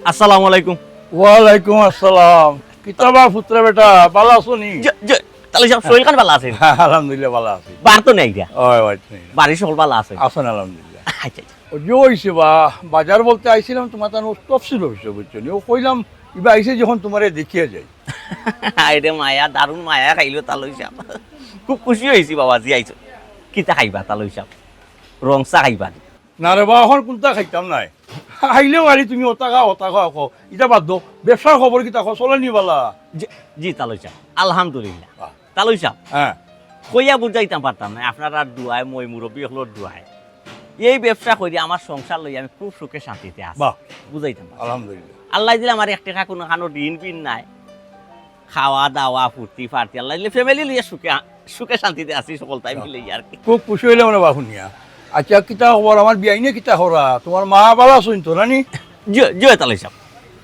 আসসালামু আলাইকুম। ওয়ালাইকুম আসসালাম। কিতাবা পুত্র বেটা ভালো আছো নি? তাহলে সব শরীর খান ভালো আছেন? হ্যাঁ, আলহামদুলিল্লাহ ভালো আছি। বার তো নেই দিয়া ওই ওই বাড়ির সকল ভালো আছে? আছেন আলহামদুলিল্লাহ। আচ্ছা আচ্ছা। ও যে হইছে বা বাজার বলতে আইছিলাম তোমার তার তফসিল অফিসে বুঝছো নি? ও কইলাম ইবা আইছে যখন তোমারে দেখিয়ে যাই। আইরে মায়া, দারুণ মায়া খাইলো তালই সাপ। খুব খুশি হয়েছি বাবা জি আইছো। কিতা খাইবা তালই সাপ? রং চা খাইবা? না রে বা এখন কোনটা খাইতাম নাই। আইলেও আলি তুমি ওটা খাও ইটা বাদ দো। ব্যবসার খবর কিতা খো চলে নি বালা? জি তালই সাপ আলহামদুলিল্লাহ। বাহ। তালই সাপ হ্যাঁ কইয়া বুঝাইতাম পারতাম না, আপনার আর দুয়ায় মই মুরব্বী হলোর দুয়ায় এই ব্যবসা করি আমার সংসার লই আমি খুব সুখে শান্তিতে আছি। বাহ বুঝাইতাম পারতাম। আলহামদুলিল্লাহ। আল্লাহ দিলে আমার এক টাকা কোনো খানো ঋণ পিন নাই, খাওয়া দাওয়া ফুর্তি ফার্তি আল্লাহ দিলে ফ্যামিলি লিয়ে সুখে সুখে শান্তিতে আছি সকল টাইম মিলে আর কি। খুব খুশি হইলাম না বা শুনিয়া। আচ্ছা কিতা খবর আমার বিয়াইনে কিতা খরা? তোমার মা ভালো আছো তো নানি? জয় তালই সাহেব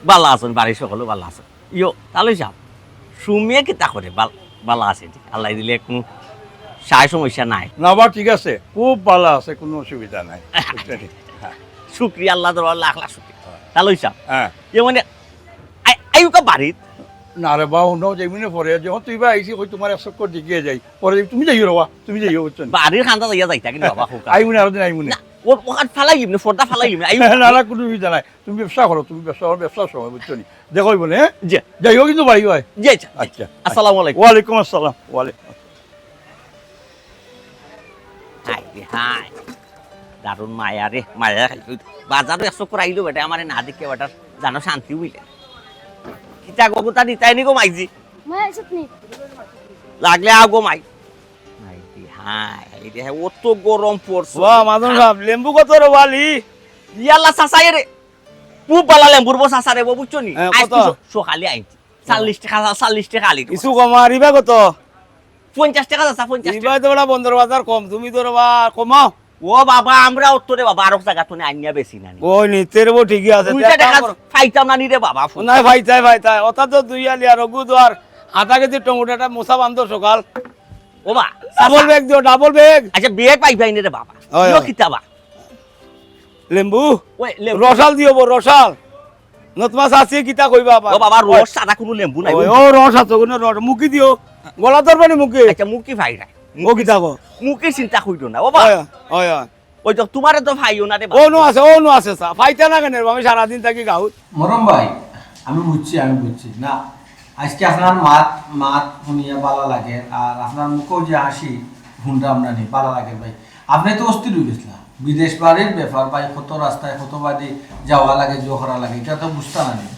বালা আছেন, বাড়ির সকলেও বালা আছেন। ইয়ো তালই সাহেব সুমিয়ে কিতা করে বালা আছে, আল্লাহ দিলে কোনো সায় সমস্যা নাই। না বা ঠিক আছে, খুব ভালো আছে, কোনো অসুবিধা নাই। হ্যাঁ শুক্রিয়া আল্লাহ দরবার লাখ লাখ শুক্রিয়া। তালই সাহেব হ্যাঁ এ মানে আইউকা বাড়িত না রে বা শুনো যেমনি পরে যখন তুই বা আইসি কই তোমার এক চক্কর দেখিয়ে যাই পরে তুমি যাইও রবা, তুমি যাইও বুঝছো না? বাড়ির খান্দা যাইয়া যাইতা কিন্তু বাবা হোক আইমুনে আরো দিন আইমুনে। না ওখান ফালাই গিমনে ফর্দা ফালাই গিমনে আইউ না না কোনো অসুবিধা নাই, তুমি ব্যবসা করো, তুমি ব্যবসার সময় বুঝছো নি? দেখো বলে জি যাইও কিন্তু বাড়ি হয়। জি আচ্ছা আচ্ছা আসসালামু আলাইকুম। ওয়ালাইকুম আসসালাম। ওয়ালাইকুম হাই রে হাই দারুণ মায়া রে মায়া খাইছো। বাজারও একশো করে আইলো বেটা আমার না দেখে বেটার জানো শান্তি হইলে কিতা গগুতা দিতাই নি গো মাইজি লাগলে আও গো মাই। হাই রে হাই রে হাই অত গরম পড়ছে। বাহ মাদন সাহেব লেম্বু কত রে বালি? ইয়াল্লা চাচাই রে খুব বালা লেম্বুর বো চাচা রে বো বুঝছো নি? হ্যাঁ, আজ কত? সকালে আইছি 40 টাকা আলি কিছু কমা রিবা কত? 50 টাকা চাচা 50 রিবা তো বড় বন্দর বাজার কম, তুমি তো রবা কমাও। ও বাবা আমরা উত্তরে বাবা আরো জায়গা তো আইনিয়া বেশি না ওই নিতের বো ঠিকই আছে। দুইটা টাকা ফাইতাম না নি রে বাবা। নাই ভাইতাই অতা তো দুই আলি আর রঘু দোয়ার আধা কেজি টমেটোটা মোসা বান্ধ সকাল। ও বা ডাবল ব্যাগ দিও, ডাবল ব্যাগ। আচ্ছা বেগ পাইবাই নি রে বাবা। ওই, ইয়ো ওই। কিতাবা লেম্বু ওই রসাল দিও বো, রসাল নতমাস আছে কিতা কইবা আবার? ও বাবা রস সাদা কোনো লেম্বু নাই। ওই ও রস আছে কোন রস মুকি দিও, গলা ধরবানি মুকি। আচ্ছা মুকি ভাই নাই ও কিতা কো? মুকি চিন্তা কইরো না ও বা। ওই ওই ওই ওই তো তোমারে তো ভাইও না রে ও বাবা। নো আছে সা ফাইতা না কেন? আমি সারা দিন থাকি গাউত। মরম ভাই আমি বুঝছি না আজকে আপনার মাত শুনিয়া ভালো লাগে আর আপনার মুখেও যে হাসি ঘুমটা আমরা নেই ভালো লাগে ভাই। আপনি তো অস্থির হয়ে গেছিলাম বিদেশ বাড়ির ব্যাপার ভাই, কত রাস্তায় কত বাদে যাওয়া লাগে জোহরা লাগে, এটা তো বুঝতে না নেই।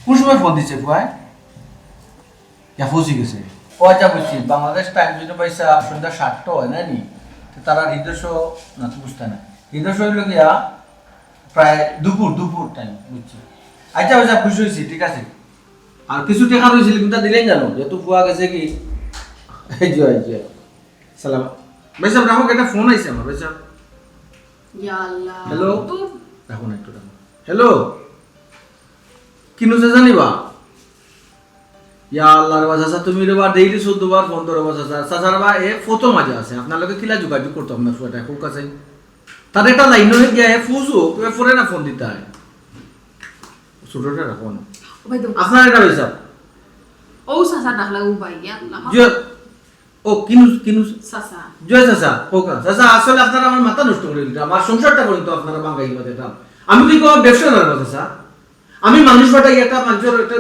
কোন সময় ফোন দিচ্ছে ভাই? ফসি গেছে। ও আচ্ছা বুঝছি, বাংলাদেশ টাইম যদি পয়সা সন্ধ্যা 7টা হয় না নি, তো তারা হৃদয় না তো বুঝতে না হৃদয় হইল গিয়া প্রায় দুপুর টাইম বুঝছি। আচ্ছা আচ্ছা খুশি হয়েছি, ঠিক আছে। আর কিছু টাকা রয়েছিল কিন্তু দিলেন জানো যেহেতু ফুয়া গেছে কি এই যে সালাম ভাই সাহেব রাখো, একটা ফোন আইছে আমার ভাই সাহেব। হ্যালো রাখো না একটু রাখো। হ্যালো কিনুছে জানিবা? ইয়া আল্লাহ রে বাসা তুমি রে বা ডেইলি 14 বার ফোন ধরে বাসা চাচার বা এ ফটো মাঝে আছে আপনার লগে কিলা যোগাযোগ করতাম না ফুয়াটা কোক কাছে তার একটা লাইন হয়ে গিয়া ফুসু তুমি ফোনে না ফোন দিতে হয় ছোটটা রাখো না আপনার এটা হইছে ও সাসা ডাকলা ও ভাই আল্লাহ জয় ও কিনুস সাসা জয় চাচা হোক না চাচা আসলে আপনারা আমার মাথা নষ্ট করে দিলেন, আমার সংসারটা পর্যন্ত আপনারা বাঙ্গাই দিলাম। আমি কি কোনো ব্যবসা না চাচা, আমি মানুষ পাঠাই একটা মানুষের একটা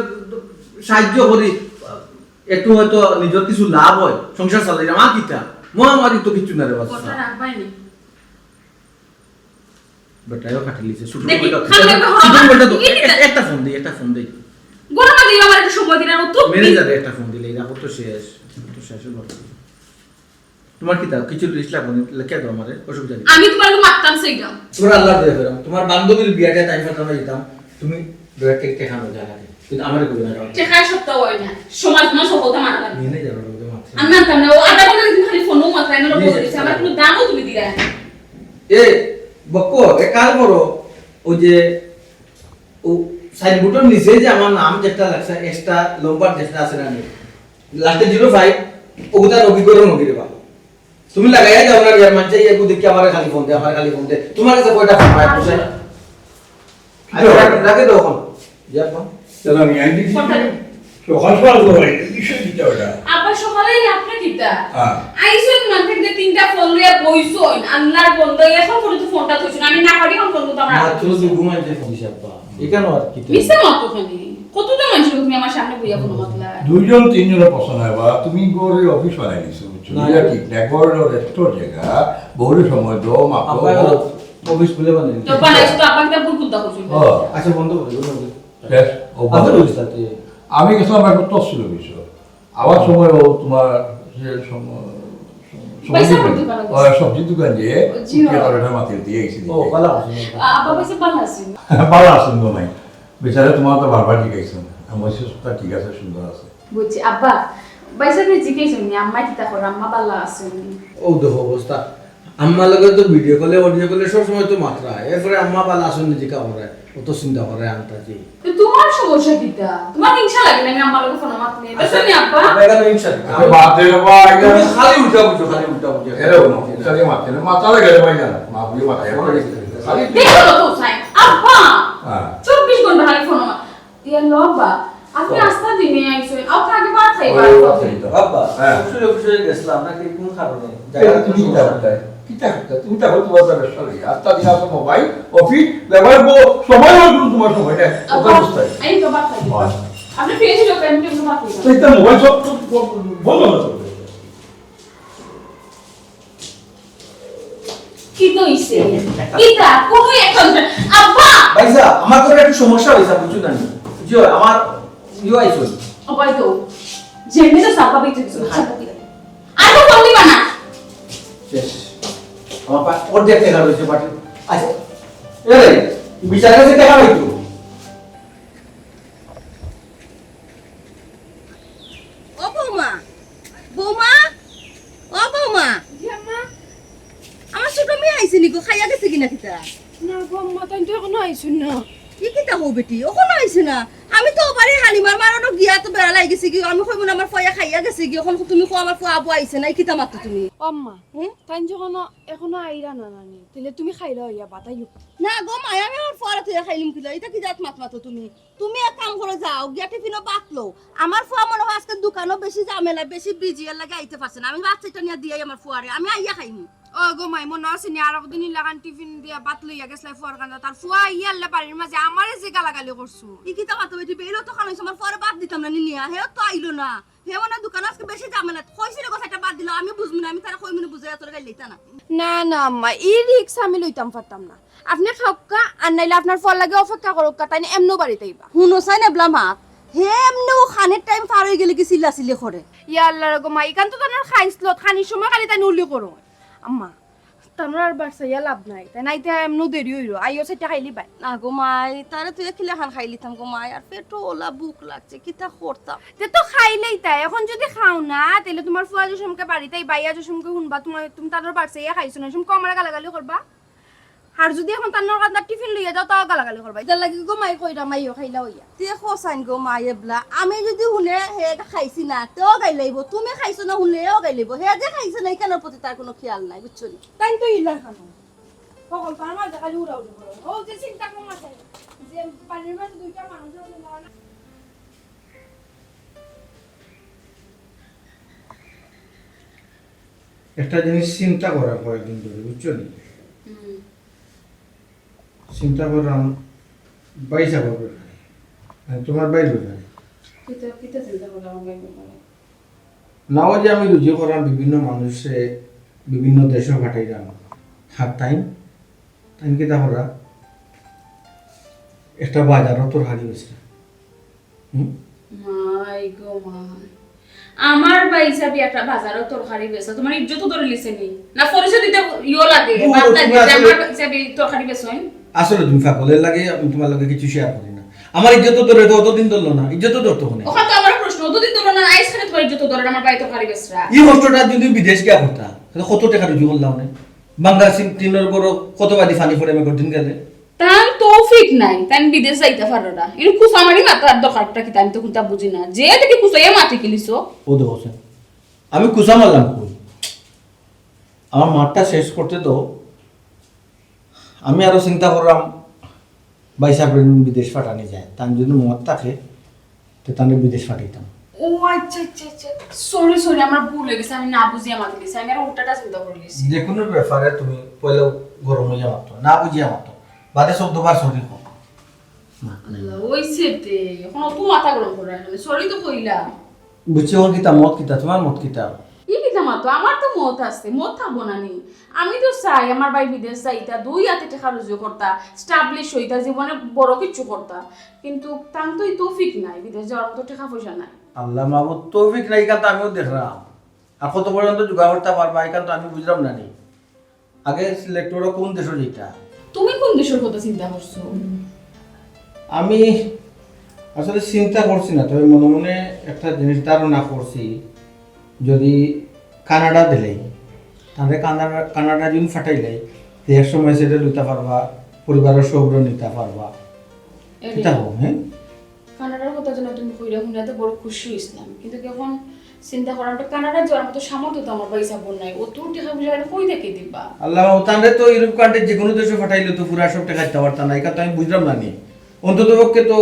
সাহায্য করি, একটু হয়তো নিজের কিছু লাভ হয় সংসার চালাই আমার কিটা মহামারী তো কিছু না রে বাচ্চা কথা রাখবাই নি বেটাও কাটি লিছে ছোট দেখি, বেটা খালি একটা হওয়া ছোট বেটা তো কি দিতে? একটা ফোন দেই গরমা দিও আমার একটু সময় দিন আর তো ম্যানেজারে একটা ফোন দিলে এটা তো শেষ হলো। তোমার কি তা কিছু লিস্ট লাগবে লেখা দাও আমারে, অসুবিধা নেই। আমি তোমাকে মারতাম সেইটা তোমার আল্লাহ দিয়ে ফেরাম, তোমার বান্ধবীর বিয়াটা টাইম ফাটানো যেতাম, তুমি দয়া থেকে দেখানো যায় লাগে কিন্তু আমারে কই না দাও টেকাই সপ্তাহ হয় না সময় তোমার সব কথা মারা লাগে নিয়ে যাবে ওদের মাত্র আমি মানতাম না ও আধা ঘন্টা তুমি খালি ফোনও মাত্রাই না বলতেছে আমার কোনো দামও তুমি দিলা না এ বক্কো এ কাল করো ওই যে ও সাইনবোর্ডের নিচে যে আমার নাম যেটা লাগছে এক্সট্রা লম্বার যেটা আছে না লাস্টে 05 ওগুলা নবীকরণ নগিরে বা তুমি লাগাইয়া যাও না ইয়ার মানছে এই দেখি আমার খালি ফোন দে তোমার কাছে কয়টা ফোন পায় বুঝছ আরে লাগে দাও ফোন যাক মা চলো আমি আইনি কথা সকাল সকাল করে কিসের দিতে ওটা আবার সকালেই আপনি কিতা হ্যাঁ আইসুন মান থেকে তিনটা ফোন লইয়া বইছুন আল্লাহর বন্ধ এখন পর্যন্ত ফোনটা থইছুন আমি না পারি ফোন করব তো আমরা মাত্র যে ঘুমাইতে ফোন আব্বা এখানে আর কি মিছে মত খানি কতটা মানুষ তুমি আমার সামনে বইয়া ফোন মাতলা দুইজন তিনজনের পছন্দ হয় বা তুমি গড়ে অফিস বানাই দিছো না, এটা ঠিক না গড় রেস্টোর জায়গা বহু সময় দো মাপো আব্বা অফিস বলে বানাই তো বানাইছ তো আপনাকে তো ভুল কুত্তা কইছুন ও আচ্ছা বন্ধ করে বেশ ও আবার ভালো। বুঝতে আমি গেছিলাম একটা তফসিল অফিস আবার সময় ও তোমার যে পয়সা ভর্তি করা গেছে। সবজির দোকান দিয়ে জি, ও। টাকা মাতিয়ে দিয়ে গেছি ও ভালো আছে আব্বা পয়সা ভালো আছে ভালো আছেন তো নাই বেচারে তোমার তো বারবার জিজ্ঞাসা আমার সুস্থতা ঠিক আছে সুন্দর আছে বুঝছি আব্বা পয়সা দিয়ে জিজ্ঞেসুন আম্মা কিতা করে আম্মা ভালো আছেন ও দেখো অবস্থা আম্মা লগে তো ভিডিও কলে অডিও কলে সব সময় তো মাত্রা এরপরে আম্মা বালা আসুন নিজে করে অত চিন্তা করে আনতা জি তো তোমার সমস্যা কিতা তোমার হিংসা লাগে না আমি আম্মার লগে ফোন মাতলে বুঝছেন আব্বা এখানে ইনশা আমি বাদ দে বাবা তুমি খালি উল্টা বুঝো খালি উল্টা বুঝো এরকম উঠালে মারতে না মাথা লাগে ভাই জানা মা বুঝে মাথায় খালি দেখো তো সাই আব্বা হ্যাঁ 24 ঘন্টা খালি ফোন মা ইয়া লবা আপনি আস্তা দিনে আইছেন আপনি আগে বাদ খাইবা বাবা হ্যাঁ। অবশ্যই অবশ্যই গেছিলাম নাকি কোন কারণে তুমি কিতা করতে কিতা করতে তুমি তা তোমার ব্যবসা নেই আত্মা দিন আসো মোবাইল অফিস ব্যবহার করবো সময় হলো তোমার সময় না আব্বা ওটা বুঝতে আই তো বাদ খাইবা হয়। আপনি ফেসে লোক আমি তো বাদ খাইবা তো এটা মোবাইল সব বন্ধ না কি তো ইসে কিতা কোন এখন আব্বা ভাইসা আমার করে একটু সমস্যা হইছে বুঝছো না বুঝছো আমার ইউ আইছো অবাই তো যেমনি তো সাপা বিতে দিছো আর তো ফোন দিবা না শেষ আমার পা ওর দেখতে গেল হইছে বাট আচ্ছা এরে বিচার কাছে দেখা হইতো ও বৌমা বৌমা ও বৌমা জি আম্মা আমার ছোট মেয়ে আইছে নিকো খাইয়া গেছে কিনা কিতা না গো আম্মা তাই তো এখনো আইছুন না কি কিতা হো বেটি ওখানে আইছে না আমি তো ওবারে হালিমার মারানো গিয়া তো বেড়া লাগি গেছে কি আমি কইব না আমার ফয়া খাইয়া গেছে কি এখন তুমি কো আমার ফয়া আবু আইছে না কিতা মাত্র তুমি আম্মা হুম? তাই যখন এখনো আইরা না নানি তাহলে তুমি খাইলা হইয়া বাতাইও না গো মায়া আমি আমার ফয়া তুই খাইলিম কিলা এটা কি জাত মাত মাতো তুমি এক কাম করে যাও গিয়া টিফিনও বাতলো আমার ফয়া মনে হয় আজকে দোকানও বেশি ঝামেলা বেশি বিজি এর লাগে আইতে পারছে না আমি বাচ্চাটা নিয়ে দিয়াই আমার ফুয়ারে আমি আইয়া খাইনি ও গো মাই মনে আছে নি আর একদিন লাগান টিফিন দিয়া বাত লইয়া গেছলাই ফুয়ার কান্দা তার ফুয়া ইয়াল্লা বাড়ির মাঝে আমারে যে গালাগালি করছু ই কিতা মাতো বেটি বেরো তো খান আমার পরে বাদ দিতাম না নিনিয়া হে তো আইলো না হে মানে দোকান আজকে বেশি ঝামেলা কইছিল কথাটা বাদ দিল আমি বুঝবো না আমি তারা কই মনে বুঝাই তোর গাইলে তা না না না আম্মা এই রিক্স আমি লইতাম পারতাম না আপনি খাওকা আর নাইলে আপনার ফল লাগে অপেক্ষা করুক তাই না এমনও বাড়িতে আইবা হুনো চাই না ব্লামা হে এমনি ও খানের টাইম পার হয়ে গেলে কি চিল্লা চিল্লি করে ইয়াল্লা গো মাই কান তো তার খাইছিল খানির সময় খালি তাই উল্লি করো আম্মা তানোর আর বাড়ছাইয়া লাভ নাই তাই নাইতে এমনও দেরি হইল আইও সেটা খাইলি বাই না গো মাই তারে তুই খিলে খান খাই লিতাম গো মাই আর পেটও ওলা বুক লাগছে কিতা করতাম তে তো খাইলেই তাই এখন যদি খাও না তাহলে তোমার ফুয়া জসমকে বাড়িতে বাইয়া জসমকে শুনবা তুমি তাদের বাড়ছাইয়া খাইছো না সুমকে আমার গালাগালি করবা আর যদি এখন তানোর কান্দা টিফিন লইয়া যাও তাও গালাগালি করবা এটা লাগি গো মাই কইরা মাইও খাইলা হইয়া তুই খোসাইন গো মাই এবলা আমি যদি শুনে হে খাইছি না তেও গাই লাইব তুমি খাইছো না শুনলেও গাই লাইব হে যে খাইছে না কেন প্রতি তার কোনো খেয়াল নাই বুঝছো নি তাই তো ইলা খানো সকল তার মাঝে খালি উড়াউড়ি করো ও যে চিন্তা কম আছে যে বাড়ির মাঝে দুইটা মানুষ আছে না একটা জিনিস চিন্তা করা কয়েকদিন ধরে বুঝছো নি চিন্তা করলাম পয়সা করবে তোমার বাইর কোথায় কিতা কিতা চিন্তা করলাম আমি নাও যে আমি রুজি করার বিভিন্ন মানুষে বিভিন্ন দেশে পাঠাইলাম হাত টাইম টাইম কিতা করা একটা বাজারও তোর হারিয়ে গেছে মাই গো মাই আমার ভাই হিসাবে একটা বাজারও তরকারি বেচা তোমার ইজ্জত ধরে লিছেনি না পরিচয় দিতে ইও লাগে ও, বাদ লাগে তুমি যে আসলে- আমার হিসাবে তরকারি বেচোই আসলে তুমি ফাকলের লাগে আমি তোমার লগে কিছু শেয়ার করি না আমার ইজ্জত ধরে তো অতদিন ধরলো না ইজ্জত ধরতো না ওখান তো আমার প্রশ্ন অতদিন ধরে না আইস খানে তোমার ইজ্জত ধরে আমার ভাই তরকারি বেচরা এই কষ্টটা যদি তুমি বিদেশ গিয়া করতা তাহলে কত টাকা রুজি করলাম না বাংলা তিনের বড় কত বাদি ফানি পড়ে আমি দিন গেলে তান তৌফিক নাই তান বিদেশ যাইতে পারো না ইনু কুসামারি মাতার দরকারটা কি তাই তো কোনটা বুঝি না যে দেখি কুসাইয়া মাটি কিলিছো ও দেখছেন আমি কুসা মারলাম কই আমার মাঠটা শেষ করতে তো আমি আরো চিন্তা করলাম বাইসা বিদেশ পাঠানি যায় তার যদি মত থাকে তো তাহলে বিদেশ পাঠাইতাম। ও আচ্ছা আচ্ছা আচ্ছা, সরি সরি, আমার ভুল হয়ে গেছে, আমি না বুঝিয়ে মাথা দিয়েছি, আমি আর উল্টাটা চিন্তা করে গেছি। যে কোনো ব্যাপারে তুমি পয়লা গরম হইয়া মাতো না বুঝিয়া মাতো বাদে 14 বার সরি কো আল্লাহ ওই সেতে এখন অত মাথা গরম করে আসলে সরি তো কইলাম। বুঝছি ওর কিতা মত কিতা তোমার মত কিতা ই কিতা মাতো আমার তো মত আছে, মত থাকবো না নি। আমি তো চাই আমার ভাই বিদেশ যাইতা, 2 হাতে টাকা রুজু করতা, স্টাবলিশ হইতা, জীবনে বড় কিছু করতা, কিন্তু তার তো এই তৌফিক নাই, বিদেশ যাওয়ার মতো টাকা পয়সা নাই। আল্লাহ মাহবুব তৌফিক নাই কান তো আমিও দেখলাম আর কত পর্যন্ত জোগাড় করতে পারবা এই কান তো আমি বুঝলাম না নি। আগে সিলেক্টরও কোন দেশ যেটা তুমি কোন দেশের কথা চিন্তা করছো? আমি আসলে চিন্তা করছি না, তবে মনে মনে একটা জিনিস ধারণা করছি যদি কানাডা দিলেই তাহলে কানাডা যদি ফাটাইলেই তো এক সময় সেটা লইতে পারবা, পরিবারের সৌর নিতে পারবা, এটা হোক। হ্যাঁ কানাডার কথা যেন তুমি কইরা শুনে বড় খুশি হইছিলাম, কিন্তু এখন চিন্তা করার কানাডা যাওয়ার মতো সামর্থ্য তো আমার পয়সা বোন নাই, ও তোর টাকা পয়সা কই থেকে দিবা? আল্লাহ তাহলে তো ইউরোপ কান্ট্রি যে কোনো দেশে ফাটাইলে তো পুরা সব টাকা দিতে পারতাম না, এটা তো আমি বুঝলাম না নি। অন্তত পক্ষে তো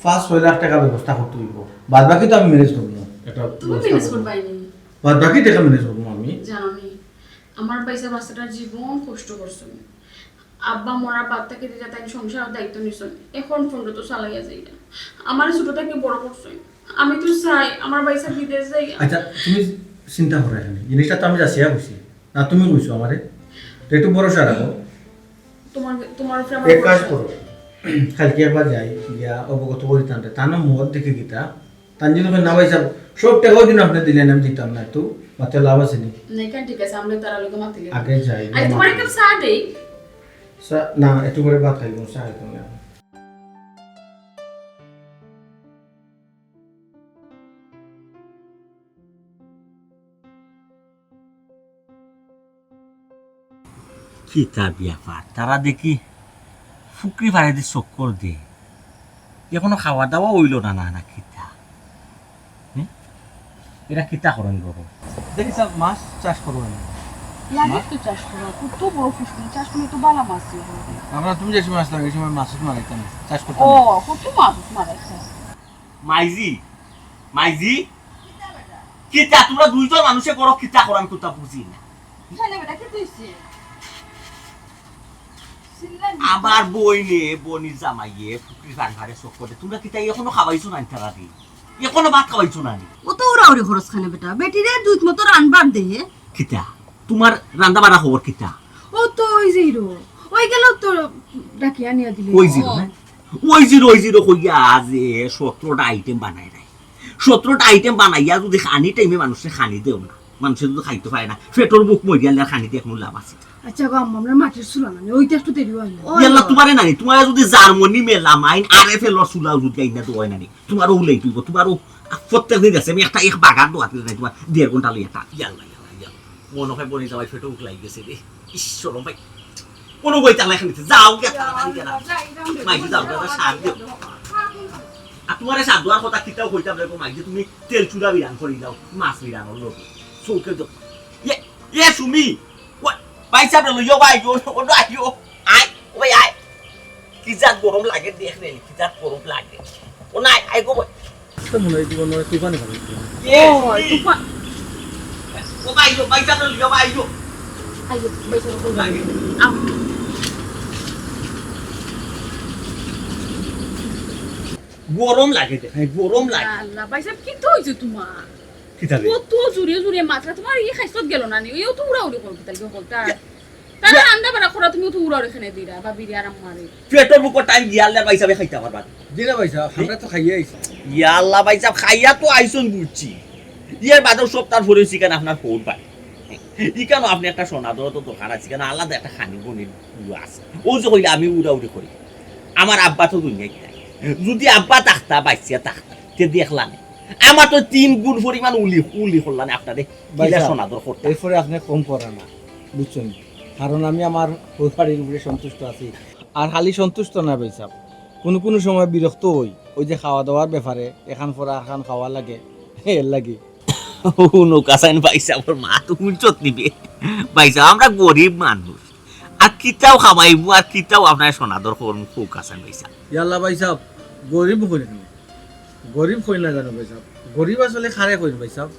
5-6 লাখ টাকা ব্যবস্থা করতে হইব, বাদ বাকি তো আমি ম্যানেজ করবো। এটা তুমি ম্যানেজ করবাই নি, বাদ বাকি টাকা ম্যানেজ করবো আমি। জানো নি আমার পয়সা বাচ্চাটার জীবন কষ্ট করছো, আব্বা মরার পর থেকে যে তাই সংসারের দায়িত্ব নিছো, এখন ফোনটা তো চালাইয়া যাই না, আমার ছোট থেকে বড় করছো। আমি তো চাই আমার পয়সা বিদেশ যাই। আচ্ছা তুমি চিন্তা করে এখানে জিনিসটা তো আমি যাচ্ছিয়া বুঝছি না, তুমি বুঝছো আমারে তো একটু ভরসা রাখো। তোমার তোমার উপরে আমার এক কাজ ভরসা। করো কালকে একবার যাই গিয়া অবগত করি টানতে তা না মদ দেখে গীতা তার যদি না ভাই সব সব টাকাও দিন আপনি দিলেন আমি দিতাম না, একটু মাত্র লাভ আছে নি। নাই কেন ঠিক আছে, আমরা তার লোকে মাতি গেলাম। আগে যাই আই তোমার একটা চা দেই। না একটু করে ভাত খাইব চা খাইতাম না। কি তার ব্যাপার, তারা দেখি ফুকরি ভাড়া দিয়ে চক্কর দে, এখনো খাওয়া দাওয়া হইল না না না কিতা এরা কিতা করেন বাবু? দেখি স্যার মাছ চাষ করবো আমি। লাগে তো চাষ করা, কত বড় ফুসকুনি চাষ করলে তো ভালো মাছ হবে। আমরা তুমি যে সময় আসলাম এই সময় মাছ মারাইতাম চাষ করতাম। ও কত মাছ মারাইছে। মাইজি মাইজি কিতা তোমরা দুইজন মানুষে করো কিতা করান কোথা বুঝি না। খানে বেটা কি তুইছে আমার বই নে বনির জামাইয়ে ফুকরি ভাড়া চক্কর দে, তোমরা কিতা এখনো খাওয়াইছো না তারা দি, এখনো ভাত খাওয়াইছো না নি? ও তো উড়াউড়ি খরচ খানে বেটা, বেটিরে দুধ মতো রানবার দে। কিতা তোমার রান্না বাড়া খবর কিতা? ও তো ওই যে হিরো ওই গেল তো ডাকিয়া নিয়ে দিলে। ওই জিরো না ওই জিরো কইয়া যে 17টা আইটেম বানাই নাই, 17টা আইটেম বানাইয়া যদি খানি টাইমে মানুষে খানি দেও না, মানুষে যদি খাইতে পারে না পেটর বুক মরিয়ালে খানি দিয়ে কোনো লাভ আছে? আচ্ছা গো আম্মা আমরা মাটির চুলা না ওইটা একটু দেরি হয় না। ইয়াল্লা তোমারে নানি তোমার যদি জার্মানি মেলামাইন আরএফ এর সুলা যদি আইনা তো হয় নানি তোমারও উলাই তুইব, তোমারও প্রত্যেক দিন আছে আমি একটা এক বাগান দোয়াতে নাই তোমার 1.5 ঘন্টা লইয়া তা ইয়াল্লা ইয়াল্লা মনে হয় বনি যাওয়াই ফেটো উকলাই গেছে রে ঈশ্বর ভাই কোনো বই চালাই খানিতে যাও গে তাড়াতাড়ি গেলা মাইজি যাও দাদা সার দিও। আর তোমার সার দেওয়ার কথা কিতাও কইতাম রে মাইজি তুমি তেল চুরা বিরান করি দাও মাছ বিরান হলো চৌকে দাও এ সুমি ভাই সাহেব লইও ভাই ও আইও আই ওই আই কি জাত গরম লাগে দেখ রে কি জাত গরম লাগে ও নাই আই গো তো মনে হয় জীবন তুই পানি খাবি। ও ভাই সাহেব লইও ভাই আইও আইও বেশি করে লাগে গরম লাগে দেখ গরম লাগে আল্লাহ ভাই সাহেব কি তো হইছে তোমার? কি তালে ও তো জুড়ে জুড়ে মাত্রা তোমার এই খাইছত গেল না নি, ও তো উড়াউড়ি করব তাই বলতা তারা রান্না বাড়া করা তুমি তো উড়াউড়ি খানে দিরা বা বিরি আরাম মারে পেটর বুক টাইম গিয়ালে ভাই সাহেব খাইতে পারবা দিনা ভাই সাহেব আমরা তো খাইয়ে আইছি। ইয়া আল্লাহ ভাই সাহেব খাইয়া তো আইছন বুঝছি ইয়ার বাদে সপ্তাহ পরে চিকেন আপনার ফোন পাই ই কেন আপনি একটা সোনা ধরো তো দোকান আছে কেন আলাদা একটা খানি বনির আছে ও যে কইলে আমি উড়াউড়ি করি আমার আব্বা তো দুনিয়ায় নাই, যদি আব্বা তাকতা বাইসিয়া তাকতা তে দেখলাম আমার তো 3 গুণ পরিমাণ উলি করলাম আপনাদের ভাইসা, সোনাদর করতে। এরপরে আপনি কম করা না বুঝছেন, কারণ আমি আমার পরিবারের উপরে সন্তুষ্ট আছি। আর খালি সন্তুষ্ট না ভাই সাহেব, কোনো কোনো সময় বিরক্ত হই ওই যে খাওয়া দাওয়ার ব্যাপারে এখান পরা এখান খাওয়া লাগে এর লাগে। নৌকা সাইন পয়সা ওর মা তো উঞ্চত নিবে পয়সা, আমরা গরিব মানুষ আর কিতাও খাবাইবো আর কিতাও আপনার সোনাদর করুন খুব আছেন ভাইসা ইয়াল্লা ভাই সাহেব গরিব কই না গরিব কই না জানো ভাই সাহেব গরিব আসলে খারে কই ভাই সাহেব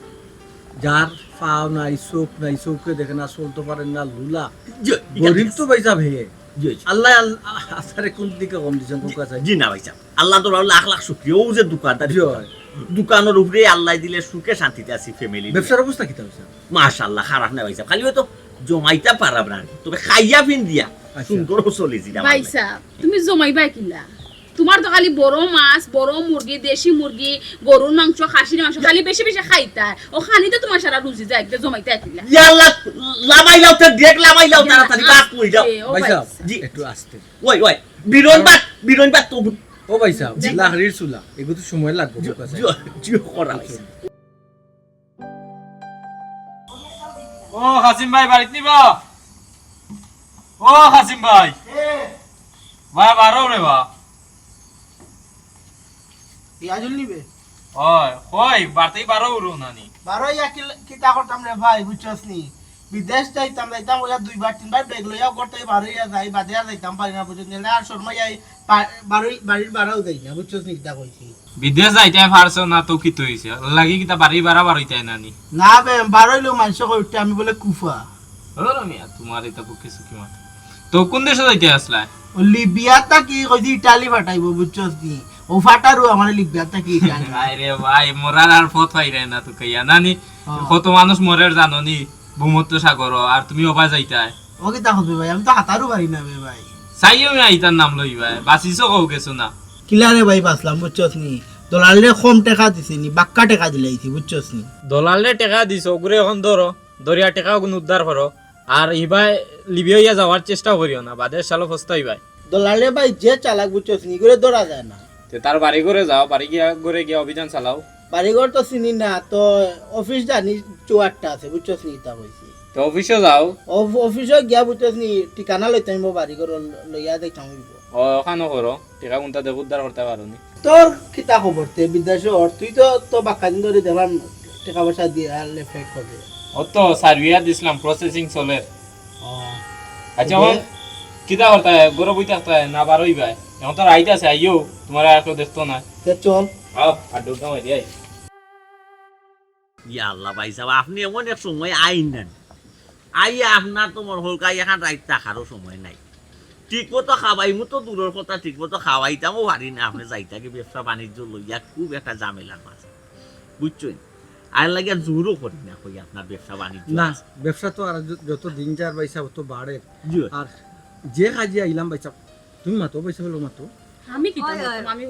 যার পাও নাই চোখকে দেখে না চলতে পারেন না লুলা গরিব তো ভাই সাহেব হে আল্লাহ আসারে কোন দিকে কম দিছেন কোন কাছে জি না ভাইসা আল্লাহ তো লাখ লাখ শুক্রিয়া ও যে দোকানদারি দোকানের উপরে আল্লাহ দিলে সুখে শান্তিতে আছি ফ্যামিলি ব্যবসার অবস্থা কি হইছে মাশাআল্লাহ খারাপ না ভাইসা খালি হয়তো জমাইতে পারাব না তবে খাইয়া ফিন দিয়া সুন্দর চলে জিরা ভাইসা তুমি জমাইবা কিলা তোমার তো খালি বড় মাছ বড় মুরগি দেশি মুরগি গরুর মাংস খাসির মাংস খালি বেশি বেশি খাইতা ও খানি তো তোমার সারা রুজি যায় একটা জমাইতে কিলা ইয়াল্লাহ লামাই লাও তে দেখ লামাই লাও তাড়াতাড়ি বাস কই যাও ভাই সাহেব জি একটু আস্তে ওই বিরন বাত তো ও ভাই সাহেব লাহরির চুলা এগুলো তো সময় লাগবে কোন কাছে জিও করা হইছে ও হাসিম ভাই বাড়িতে নিবা ও হাসিম ভাই ভাই বারো রে বা পিয়াজুল নিবে ওই কই বাড়তেই বারো উড়ো নানি বারো ইয়া কিতা করতাম রে ভাই বুঝছস নি বিদেশ যাইতাম ওয়া 2 বার 3 বার ব্যাগ লইয়া করতে বারো ইয়া যাই বাদে আর যাইতাম পারি না বুঝছস নি আর শর্মা যাই বাড়ির বাড়াও যাই না বুঝছস নি কিতা কইছি বিদেশ যাইতে পারছো না তো কি হইছে লাগি কিতা বাড়ি বাড়া বাড়িতে নানি না বে বারোইলো মানুষ কইতে আমি বলে কুফা ওরে মিয়া তোমার এটা বুকে সুকি মাত তো কোন দেশে যাইতে আসলা ও লিবিয়াটা কি কইছি ইটালি ফাটাইবো বুঝছস নি ও ফাটারু আমার লিবিয়াটা কি ইটালি আরে ভাই মোরার আর ফত পাইরে না তো কইয়া নানি কত মানুষ মরের জানো নি ভূমধ্য সাগর আর তুমি ওবা যাইতাই ও কিতা কইবে ভাই আমি তো হাতারু পারি না বে ভাই চাইও মিয়া ইতার নাম লই ভাই বাসিছো কও গেছো না কিলারে ভাই বাসলাম বুঝছস নি দলালে কম টাকা দিছি নি বাক্কা টাকা দিলাইছি বুঝছস নি দলালে টাকা দিছো ওগুলো এখন ধরো দরিয়া টাকা গুণ উদ্ধার করো আর ইবাই লিবিয়া যাওয়ার চেষ্টা করিও না বাদের সালো ফস্তাই ভাই দলালে ভাই যে চালাক বুঝছস নি করে ধরা যায় না তে তার বাড়ি করে যাও বাড়ি গিয়া অভিযান চালাও বাড়িঘর তো চিনি না তো অফিস জানি 4টা আছে বুঝছস নি তা কইছি তো অফিসে যাও অফিসে গিয়া বুঝছস নি ঠিকানা লইতে আমি বাড়িঘর লইয়া দেখাম ওখানো করো টাকা গুণটা দেব উদ্ধার করতে পারো নি তোর কিতা খবর তে বিদেশে তুই তো বাক্কা দিন ধরে দেখলাম টাকা পয়সা দিয়ে লেফট করে ও তো সার্ভিয়া দিছিলাম প্রসেসিং চলে আচ্ছা ও কিতা করতে গরো বইতে না বারোই ভাই এখন তো রাইতে আছে আইও তোমার আর কেউ দেখতো না চল আও আর ঢুকতাম এদিকে ইয়া আল্লাহ ভাই সাহেব আপনি এমন এক সময় আইন নেন আইয়া আপনার তো মনে হল কাই এখন রাইত থাকারও সময় নাই ঠিক মতো খাওয়াইমু তো দূরের কথা ঠিক মতো খাওয়াইতামও পারি না আপনি যাইতাকে ব্যবসা বাণিজ্য লইয়া খুব একটা ঝামেলার মাছ বুঝছেন আর লাগিয়া জোরও করি না কই আপনার ব্যবসা বাণিজ্য না ব্যবসা তো আর যত দিন যার ভাই সাহেব তো বাড়ে জি। আর যে কাজে আইলাম ভাই সাহেব তুমি মাতো ভাই সাহেব মাতো আমি কি ওই, ওই। আমি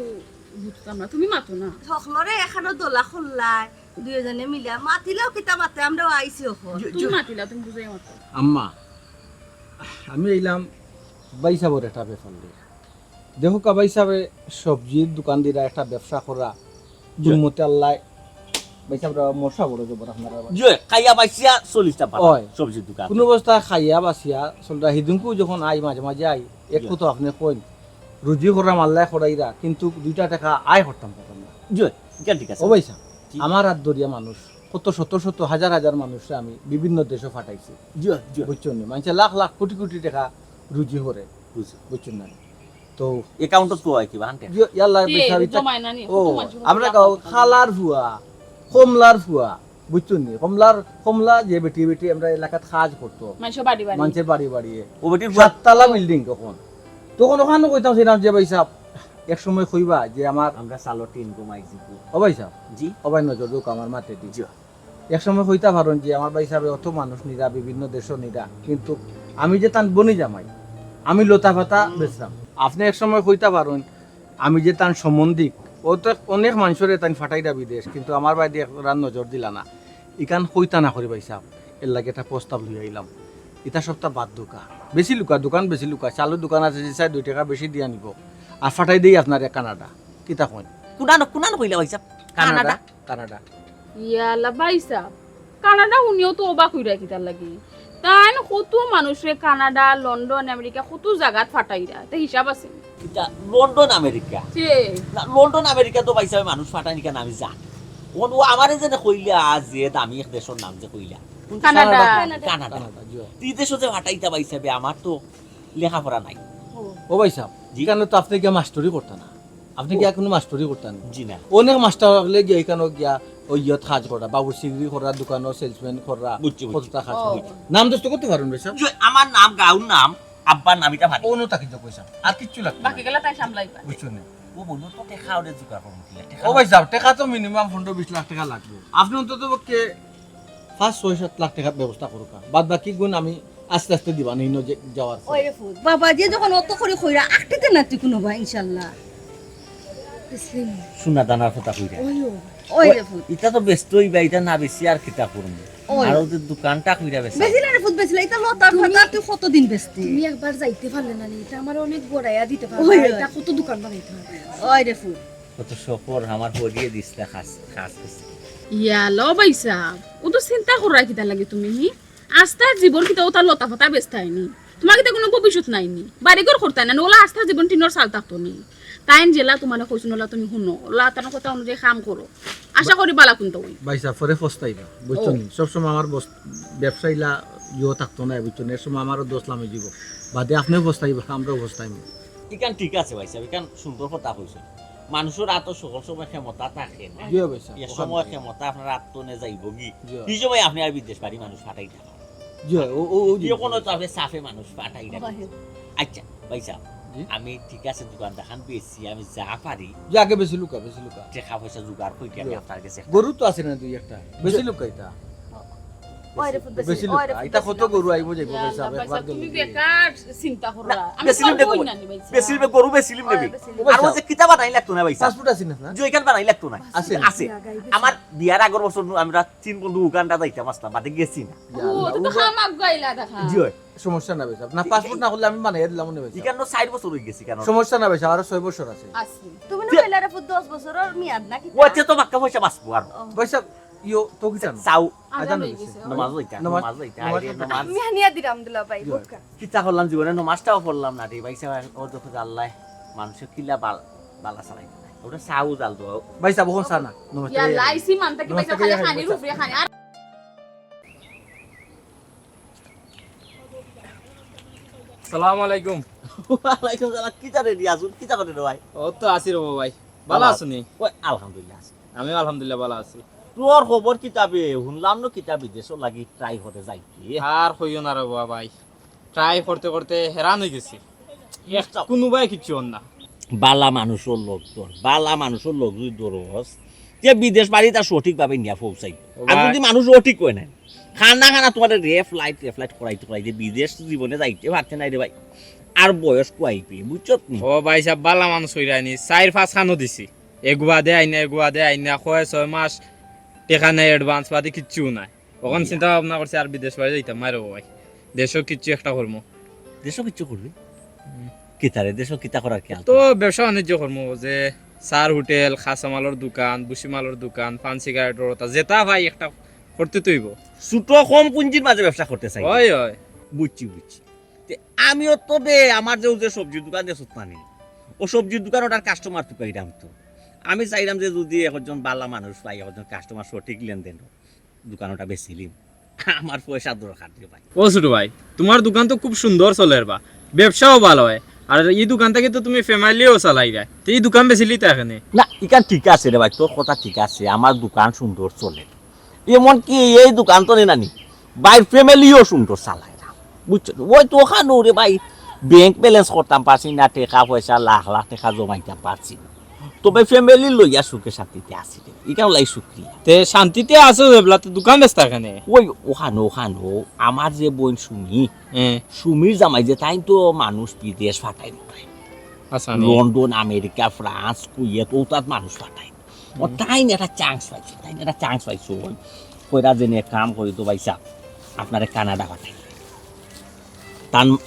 বুঝতাম না তুমি মাতো না সকলরে এখানে দোলা খুললাই দুইজনে মিলিয়া মাতিলেও কিতা মাতে আমরাও আইছি ওখন তুমি মাতিলা তুমি বুঝাই মাতো আম্মা আমি এলাম ভাই সাহেবের একটা ব্যাপার নিয়ে দেখো কা ভাই সাহেব সবজির দোকান দিয়ে একটা ব্যবসা করা দুমতে আল্লাহ ভাই সাহেব মশা বড় জবর আপনারা যে খাইয়া পাইছিয়া 40টা পাতা ওই। সবজির দোকান কোনো অবস্থা খাইয়া বাসিয়া চলটা হিদুনকু যখন আই মাঝে মাঝে আই একটু তো আপনি কইন রুজি করাম আল্লাহ করাইরা কিন্তু 2টা টাকা আয় করতাম পারতাম না যে কেন ঠিক আছে ও ভাই সাহেব আমার হাত ধরিয়া মানুষ কত শত হাজার হাজার মানুষরা আমি বিভিন্ন দেশে ফাটাইছি জি জি বুঝছেন না মানুষের লাখ লাখ কোটি কোটি টাকা রুজি করে বুঝছি বুঝছেন না তো অ্যাকাউন্টত তো হয় কি বানতে ইয়াল্লা কি, বেচারি জমায় না নি, ও কত মানুষ আমরা কাও খালার ফুয়া কমলার ফুয়া বুঝছেন নি কমলা যে বেটি বেটি আমরা এলাকাত কাজ করতো মানুষ বাড়ি বাড়ি মানুষের বাড়ি বাড়িয়ে ও বেটির 7 বিল্ডিং তখন ওখানে কইতাম ছিলাম যে ভাই সাহেব এক সময় কইবা যে আমার আমরা সালো টিন কমাইছি ও ভাই সাহেব জি ও ভাই নজর দুক আমার মাতে দি জি এক সময় কইতা পারেন যে আমার ভাই সাহেব অত মানুষ নিরা বিভিন্ন দেশ নিরা কিন্তু আমি যে তান বনি জামাই আমি লতা পাতা বেচলাম আপনি এক সময় কইতা পারেন আমি যে তান সম্বন্ধিক ও তো অনেক মানুষের তান ফাটাইরা বিদেশ কিন্তু আমার বাইরে রান নজর দিলা না ইকান কইতা না করি ভাই সাহেব এর লাগে একটা প্রস্তাব লই আইলাম এটা সপ্তাহ বাদ বেশি দোকান বেশি লুকা চালু দোকান আছে যে চাই 2 টাকা বেশি দিয়া নিব আর ফাটাই দেই আপনার কানাডা কিতা কইন কুনানো কইলা ভাই সাহেব কানাডা ইয়ালা বাইসা কানাডা উনিও তো অবাক হইরা কিতার লাগি তাই না কত মানুষে কানাডা লন্ডন আমেরিকা কত জায়গাত ফাটাইরা তা হিসাব আছে এটা লন্ডন আমেরিকা যে না লন্ডন আমেরিকা তো ভাই সাহেব মানুষ ফাটানি কেন আমি জানি ও আমারে যেন কইলা যে দামি এক দেশের নাম যে কইলা কানাডা কানাডা তুই দেশে যে ফাটাইতা ভাই সাহেব আমার তো লেখাপড়া নাই। ও ভাই সাহেব জি। এখানে তো আপনি গিয়া মাস্টারি করতেন না, আপনি গিয়া কোনো মাস্টারি করতেন জি না। অনেক মাস্টার হলে গিয়া এখানে গিয়া ওই ইয়ত কাজ করা, বাবুর সিগরি করা, দোকানও সেলসম্যান করা, বুঝছি, বুঝছি। কতটা কাজ করা। নাম দোস্ত করতে পারেন ভাই সাহেব? যে আমার নাম গাউর নাম আব্বার নাম এটা ভালো। কোনো তাকি যা পয়সা আর কিচ্ছু লাগবে না। বাকি গেলা তাই সামলাইবা বুঝছো না? ও বললো তো টেকা ওরে জোগাড় করুন কি লাগে, ও ভাই সাহেব টাকা তো মিনিমাম 15-20 লাখ টাকা লাগবে, আপনি অন্তত পক্ষে 5-6-7 লাখ টাকার ব্যবস্থা করুক, বাদ বাকি গুণ আমি আস্তে আস্তে দিবা নিনো যাওয়ার পর। ওই রে ফুট বাবা যে যখন অত করে কইরা আটটিতে না তুই কোনো ভাই ইনশাআল্লাহ সোনা দানার কথা কইরা ওই রে ফুট এটা তো ব্যস্ত হইবা, এটা না বেশি আর কিতা করুন। ওই। আর ওদের দোকানটা কইরা বেশি বেছিলা রে ফুট বেছিলা এটা লতার ফাটা তুই কতদিন বেচতি তুমি একবার যাইতে পারলে না এটা আমার অনেক বড়াইয়া দিতে পারবে ওই, ওই। এটা কত দোকান বানাইতে হবে ওই রে ফুট কত সফর আমার পড়িয়ে দিছলা খাস খাস খাস। ইয়ালো বাইসা ও তো চিন্তা করা কিতা লাগে তুমি আস্থা জীবন কিতা ও তার লতা ফতা ব্যস্ত হয়নি তোমার কিতা কোনো ভবিষ্যৎ নাইনি বাড়ি ঘর করতে না ওলা আস্থা জীবন টিনোর সাল থাকতো নি তাই জেলা তোমার কইছো ওলা তুমি শুনো ওলা তার কথা অনুযায়ী কাম করো আশা করি বালা কোনটা ওই ভাই সাহেব পরে পস্তাইবা, বুঝছো নি? সবসময় আমার ব্যবসায়ীলা ইয়ে থাকতো না, বুঝছো না? এর সময় আমারও দোষ লামে যাব, বাদে আপনিও পস্তাইবা, আমরাও পস্তাইব। ইকান ঠিক আছে ভাই সাহেব, ইকান সুন্দর কথা কইছে। মানুষের আত সকল সময় ক্ষমতা থাকে না, জি ভাই সাহেব, এ সময় ক্ষমতা আপনার আত্মনে যাইব কি জি। এই সময় আপনি আর বিদেশ বাড়ি মানুষ পাঠাই না, জি ও ও ও জি। কোনো তো আপনি সাফে মানুষ পাঠাই না। আচ্ছা ভাই সাহেব জি। আমি ঠিক আছে দোকান দেখান বেশি আমি যা পারি যে আগে বেশি লুকা, বেশি লুকা। টাকা পয়সা জোগাড় করি আমি আপনার কাছে গরু তো আছে না দুই একটা, বেশি লুকা এটা, ওই রে ফুট বেশি বেশি লুকা। ওই রে ফুট এটা কত গরু আইব যাইব ভাই সাহেব একবার তুমি গেলে। বেকার চিন্তা করা আমি বেশিলিম সব দেখো কই না নি বাইসা বেশিলিম গরু বেশিলিম নেবি আর ও যে কিতা বানাই লাগতো না ভাই সাহেব, পাসপোর্ট আছে না? যে এখান বানাই লাগতো না আছে। আছে আমার বিয়ার আগর বছর আমরা 3 বন্ধু উগান্ডা যাইতাম আসলাম বাদে গেছি না। ও তো খাম আগাইলা দেখা জি হয় সমস্যা না ভাই সাহেব, না পাসপোর্ট না করলে আমি বানাই দিলাম না ভাই সাহেব। ইকান 4 বছর হই গেছি কেন সমস্যা না ভাই সাহেব, আরো 6 বছর আছে। আছে তুমি না কইলা রে ফুট 10 বছরের মেয়াদ নাকি ওতে তো বাক্কা পয়সা বাঁচবো আর ভাই সাহেব ইয়ো তো কি জানো? চাও আজান হয়ে গেছে নামাজ হইতা নামাজ- নামাজ হইতা নামাজ আরে নামাজ আমি হানিয়া দিলাম দিলা ভাই বোকা কিতা করলাম জীবনে নামাজটাও পড়লাম না রে ভাই সাহেব, ও দেখো যে আল্লাহ মানুষের কিলা বালা চালাইতে না ওটা চাও জাল দাও ভাই সাহেব ওখান চা না, নমস্তে। ইয়া লাইসি মানতা কি বাইসা খালি খানি রুফরে খানি আর আসসালামু আলাইকুম। ওয়ালাইকুম সালাম কিতা রে রিয়াজুল কিতা করে রে ভাই ও তো আছি রব ভাই, ভালো আছনি? ওই আলহামদুলিল্লাহ আছি। আমি আলহামদুলিল্লাহ ভালো আছি। তোর খবর কিতাবে শুনলাম না কিতা বিদেশ লাগি ট্রাই করে যাইতে আর কইও না রব ভাই, ট্রাই করতে করতে হেরান হয়ে গেছি, কোনোবাই কিচ্ছু হন না। বালা মানুষের লোক তোর বালা মানুষের লোক যদি দরস যে বিদেশ বাড়ি তার সঠিকভাবে নিয়ে পৌঁছাই আর যদি মানুষ সঠিক কয় না খানা খানা তোমার রেফ্লাইট করাইতে বিদেশ জীবনে যাইতে পারছে না রে ভাই আর বয়স কুয়াইপি বুঝছত নি ও ভাই সাহেব বালা মানুষ হইরানি 4-5 খানো দিছি, এগুয়া দে আইনা 6 মাস টেকা নাই, অ্যাডভান্স পাতি কিচ্ছু নাই। ওখান চিন্তা ভাবনা করছি আর বিদেশ বাড়ি যাইতাম মারো ভাই, দেশও কিচ্ছু একটা করবো, দেশও কিচ্ছু করবি কিতারে দেশও কিতা করার খেয়াল তো ব্যবসা বাণিজ্য করবো, যে সার হোটেল, খাসামালের দোকান, বুসিমালের দোকান, পান সিগারেটের ওটা যেটা ভাই একটা করতে তৈব। ছোট কম পুঁজির মাঝে ব্যবসা করতে চাই ওই ওই বুঝছি তে আমিও তো বে আমার যে সবজির দোকান দেশত মানি ও সবজির দোকান ওটার কাস্টমার তো পাইরাম তো আমি চাইলাম যে যদি একজন বালা মানুষ পাই একজন কাস্টমার সঠিক লেনদেন দোকান ওটা বেচিলিম আমার পয়সা দরকার দিয়ে ভাই ও ছোট ভাই, তোমার দোকান তো খুব সুন্দর চলে বা ব্যবসাও ভালো হয়, আর এই দোকান থেকে তো তুমি ফ্যামিলিও চালাই যায়, তো এই দোকান বেচিলি তো এখানে। না ইকান ঠিক আছে রে ভাই তোর কথা ঠিক আছে আমার দোকান সুন্দর চলে এমনকি এই দোকান তো নানি বাইর ফ্যামিলিও সুন্দর চালায় না বুঝছো ওই তো ওখানে রে ভাই ব্যাংক ব্যালেন্স করতাম পারছি না টাকা পয়সা লাখ লাখ টাকা জমাইতাম পারছি না তবে ফ্যামিলি লইয়া সুখে শান্তিতে আসি রে এখানে লাই সুক্রিয়া তে শান্তিতে আছো এবলা, তো দোকান বেচতা এখানে। ওই ওখানো আমার যে বোন সুমি সুমির জামাই যে তাই তো মানুষ বিদেশ ফাটাই পাঠায় আচ্ছা লন্ডন আমেরিকা ফ্রান্স কুয়েত ও তার মানুষ ফাটায় ও তাই একটা চান্স পাইছো কইরা জেনে কাম করি তো ভাইসা আপনারে কানাডা পাঠাই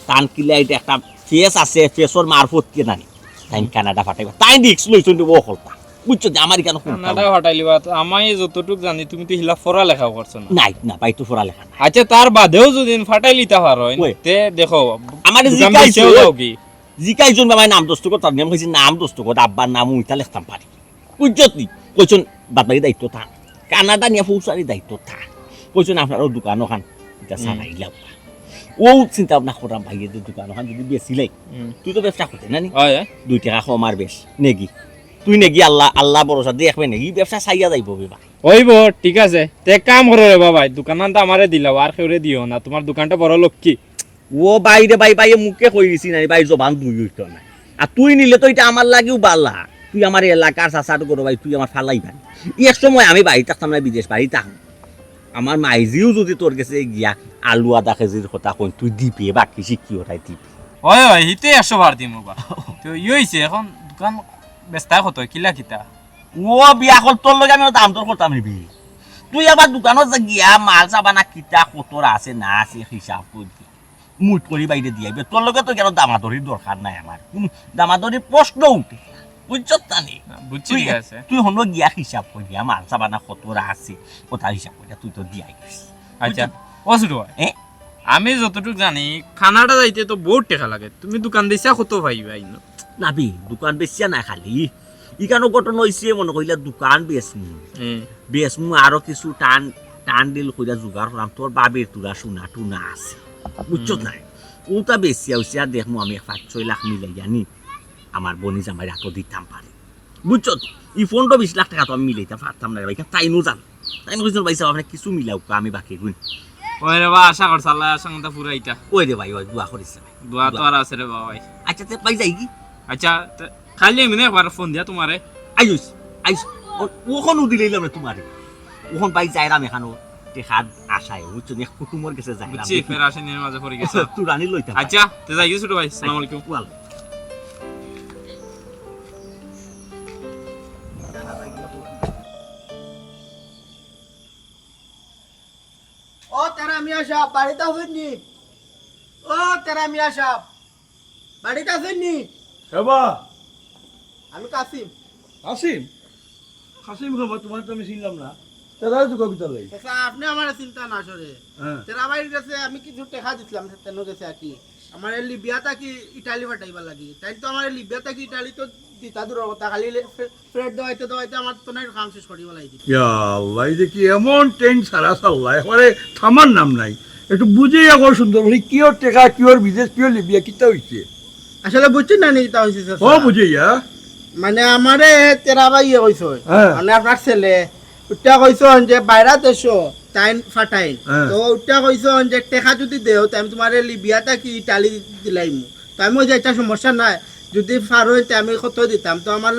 টান কিলে এটা একটা ফেস আছে ফেসর মারফত কে নানি তাই কানাডা পাঠাইবা তাই রিক্স লইছো নি ও হলতা বুঝছো যে আমার কেন কানাডা হটাইলিবা, তো আমি যতটুক জানি তুমি তো হিলা ফরা লেখা করছো না। নাই না পাই তো ফোরা লেখা নাই আচ্ছা তার বাদেও যদি ফাটাই লিতে পারো ওই। তে দেখো আমার দোকান জিকাইছো বেচেও যাও কি। জিকাইজন বাবাই নাম দোস্ত কর তার নাম কইছি নাম দোস্ত কর আব্বার নাম উইতা লিখতাম পারি বুঝছত নি কইছন বাদবাকি দায়িত্ব থাক কানাডা নিয়ে পৌঁছারি দায়িত্ব থাক কইছন আপনারও দোকান ওখান এটা চালাইলাম ও চিন্তা ভাবনা করাম ভাইয়ের দোকান ওখান যদি বেশিলাই তুই তো ব্যবসা করতে না নি হয় 2 টাকা কম আর বেশ নেগি তুই নেগি আল্লাহ ভরসা দেখবে নাকি ব্যবসা চাইয়া যাইব বিবা হইব ঠিক আছে তে এক কাম করো রে বাবা দোকানটা আমারে দিলাও আর কেউরে দিও না তোমার দোকানটা বড় লক্ষ্মী ও বাইরে বাই মুখে কই দিছি না ভাই জবান দুই হইতো না আর তুই নিলে তো এটা আমার লাগেও বালা তুই আমার এলাকার চাচাটো করো ভাই তুই আমার ফালাই ভাই এক সময় আমি বাড়ি থাকতাম না বিদেশ বাড়ি থাক আমার মাইজিও যদি তোর কাছে গিয়া আলু আধা কেজির কথা কই তুই দিবি বাকি শিখি ওটাই দিবি হয় হয় হিতে 100 বার দিমু বা তো হইছে এখন দোকান বেস্তা কত কিলা কিতা ও বিয়া কর তোর লগে আমি দাম তোর করতাম নিবি তুই আবার দোকানত গিয়া মাল চাবা না কিতা কতর আছে না আছে হিসাব করবি মুট করি বাইরে দিয়ে তোর লগে তো কেন দামাদরির দরকার নাই আমার দামাদরির প্রশ্ন উঠে বুঝছ তানি বুঝছি ঠিক আছে তুই হলো গিয়া হিসাব করি মাল চাবা না কতর আছে কথা হিসাব করি তুই তো দিয়াই গেছিস আচ্ছা অসুর হয় আমি যতটুকু জানি খানাটা যাইতে তো বহুত টাকা লাগে তুমি দোকান দিছা কত পাইবা ইনো নাবি দোকান বেচিয়া না খালি ইকানো ঘটনা হয়েছে মনে করিলা দোকান বেচমু আরো কিছু টান দিল কইরা জোগাড় করাম তোর বাবের তোরা সোনা টুনা আছে বুঝছ নাই ওটা বেচিয়া হয়েছে আর দেখমু আমি 5-6 লাখ মিলাই জানি আমার বনি জামাই হাতও দিতাম পারে বুঝছ ই 15-20 লাখ টাকা তো আমি মিলাইতাম পারতাম না ভাই তাইনো জান তাইনো কিছু ভাই আপনি কিছু মিলাও আমি বাকি গুণ ওই রে বা আশা করছ আল্লাহ সঙ্গটা পুরাইতা ওই রে ভাই ওই দোয়া করিস দোয়া তো আর আছে রে বাবা আচ্ছা তে পাই যাই কি আচ্ছা খালি এমনি একবার ফোন দিয়া তোমারে আইস ওখানে দিলাম না তোমারে ওখান পাই যাইরাম এখানো দেখার আশায় বুঝছো নি কুটুমর কাছে যাইরাম বুঝছি ফের আসেনের মাঝে পড়ে গেছে তুই রানি লইতা আচ্ছা তে যাই ছোট ভাই আসসালামু আলাইকুম ওয়াল ও তেরা মিয়া সাহেব বাড়িতে আছেননি? ও তেরা মিয়া সাহেব বাড়িতে আছেননি? এবা আমি কাসিম। কাসিম খাবা তোমার তো আমি চিনলাম না তারা তো কবিতা লাই আচ্ছা আপনি আমার চিন্তা না সরে তেরা বাড়ির কাছে আমি কিছু টাকা দিছিলাম তেনো কাছে আর কি আমার লিবিয়াটা কি ইটালি পাঠাইবার লাগি তাই তো আমার লিবিয়াটা কি ইটালি তো দিতা দূর কথা খালি ফ্রেড দেওয়াইতে আমার তো নাই কাম শেষ করিব লাগি ইয়া আল্লাহ এই দেখি এমন ট্রেন সারা সাল্লাহ একবারে থামার নাম নাই একটু বুঝে আগর সুন্দর বলি কিয়র টেকা কিয়র বিদেশ কিয়র লিবিয়া কিতা হইছে আসলে বুঝছেন না নিতা হইছে ও বুঝে ইয়া মানে আমারে তেরা ভাই কইছ হ্যাঁ। মানে আপনার ছেলে উঠা কইছ যে বাইরা দেশো টাইম ফাটাইন হ্যাঁ। তো উঠা কইছ যে টেকা যদি দেও তাই আমি তোমার লিবিয়াটা কি ইটালি দিলাইমু তো আমি ওই যে একটা সমস্যা নাই যদি ফারো আমি কত দিতাম তো আমার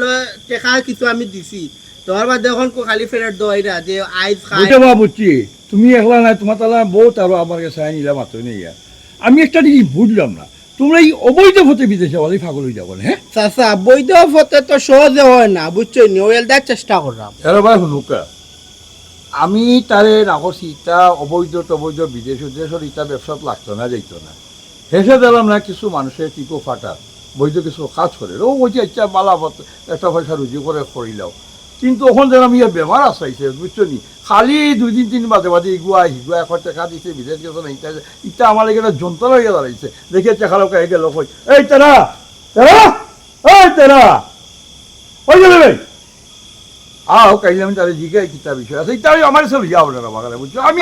টেকা কিছু আমি দিছি তোমার বাদে এখন খালি ফেরত দইরা যে আইস খাই বুঝতে বা বুঝছি তুমি একলা নাই তোমার তালা বহুত আরো আমার কাছে আই নিলাম মাত্র নেই আমি একটা জিনিস বুঝলাম না তোমরা এই অবৈধ পথে বিদেশে বলে পাগল হয়ে যাবো হ্যাঁ চাচা বৈধ পথে তো সহজে হয় না বুঝছো নি ওয়েল দেখ চেষ্টা করলাম এরা ভাই শুনুকা আমি তারে নাকছি ইটা অবৈধ টবৈধ বিদেশ উদ্দেশ্যের ইটা ব্যবসাত লাগতো না যাইতো না হেসে দিলাম না কিছু মানুষের টিকো ফাটা বৈধ কিছু কাজ করে ও বলছি ইচ্ছা মালা একটা পয়সা রুজি করে করিলাও কিন্তু ওখান যেন আমি বেমার আসাইছে বুঝছো নি খালি 2-3 বাদে বাদে ইগুয়া হিগুয়া এখন টাকা দিছে বিদেশ গেছে না ইটা ইটা আমার এখানে যন্ত্রণা হয়ে দাঁড়াইছে দেখে টাকা লোক হয়ে গেল কই এই তেরা ওই গেলে ভাই আও কাইলে আমি তাদের জিজ্ঞাসা কিতা বিষয় আছে ইটা আমার সব যাবো না বাগানে বুঝছো আমি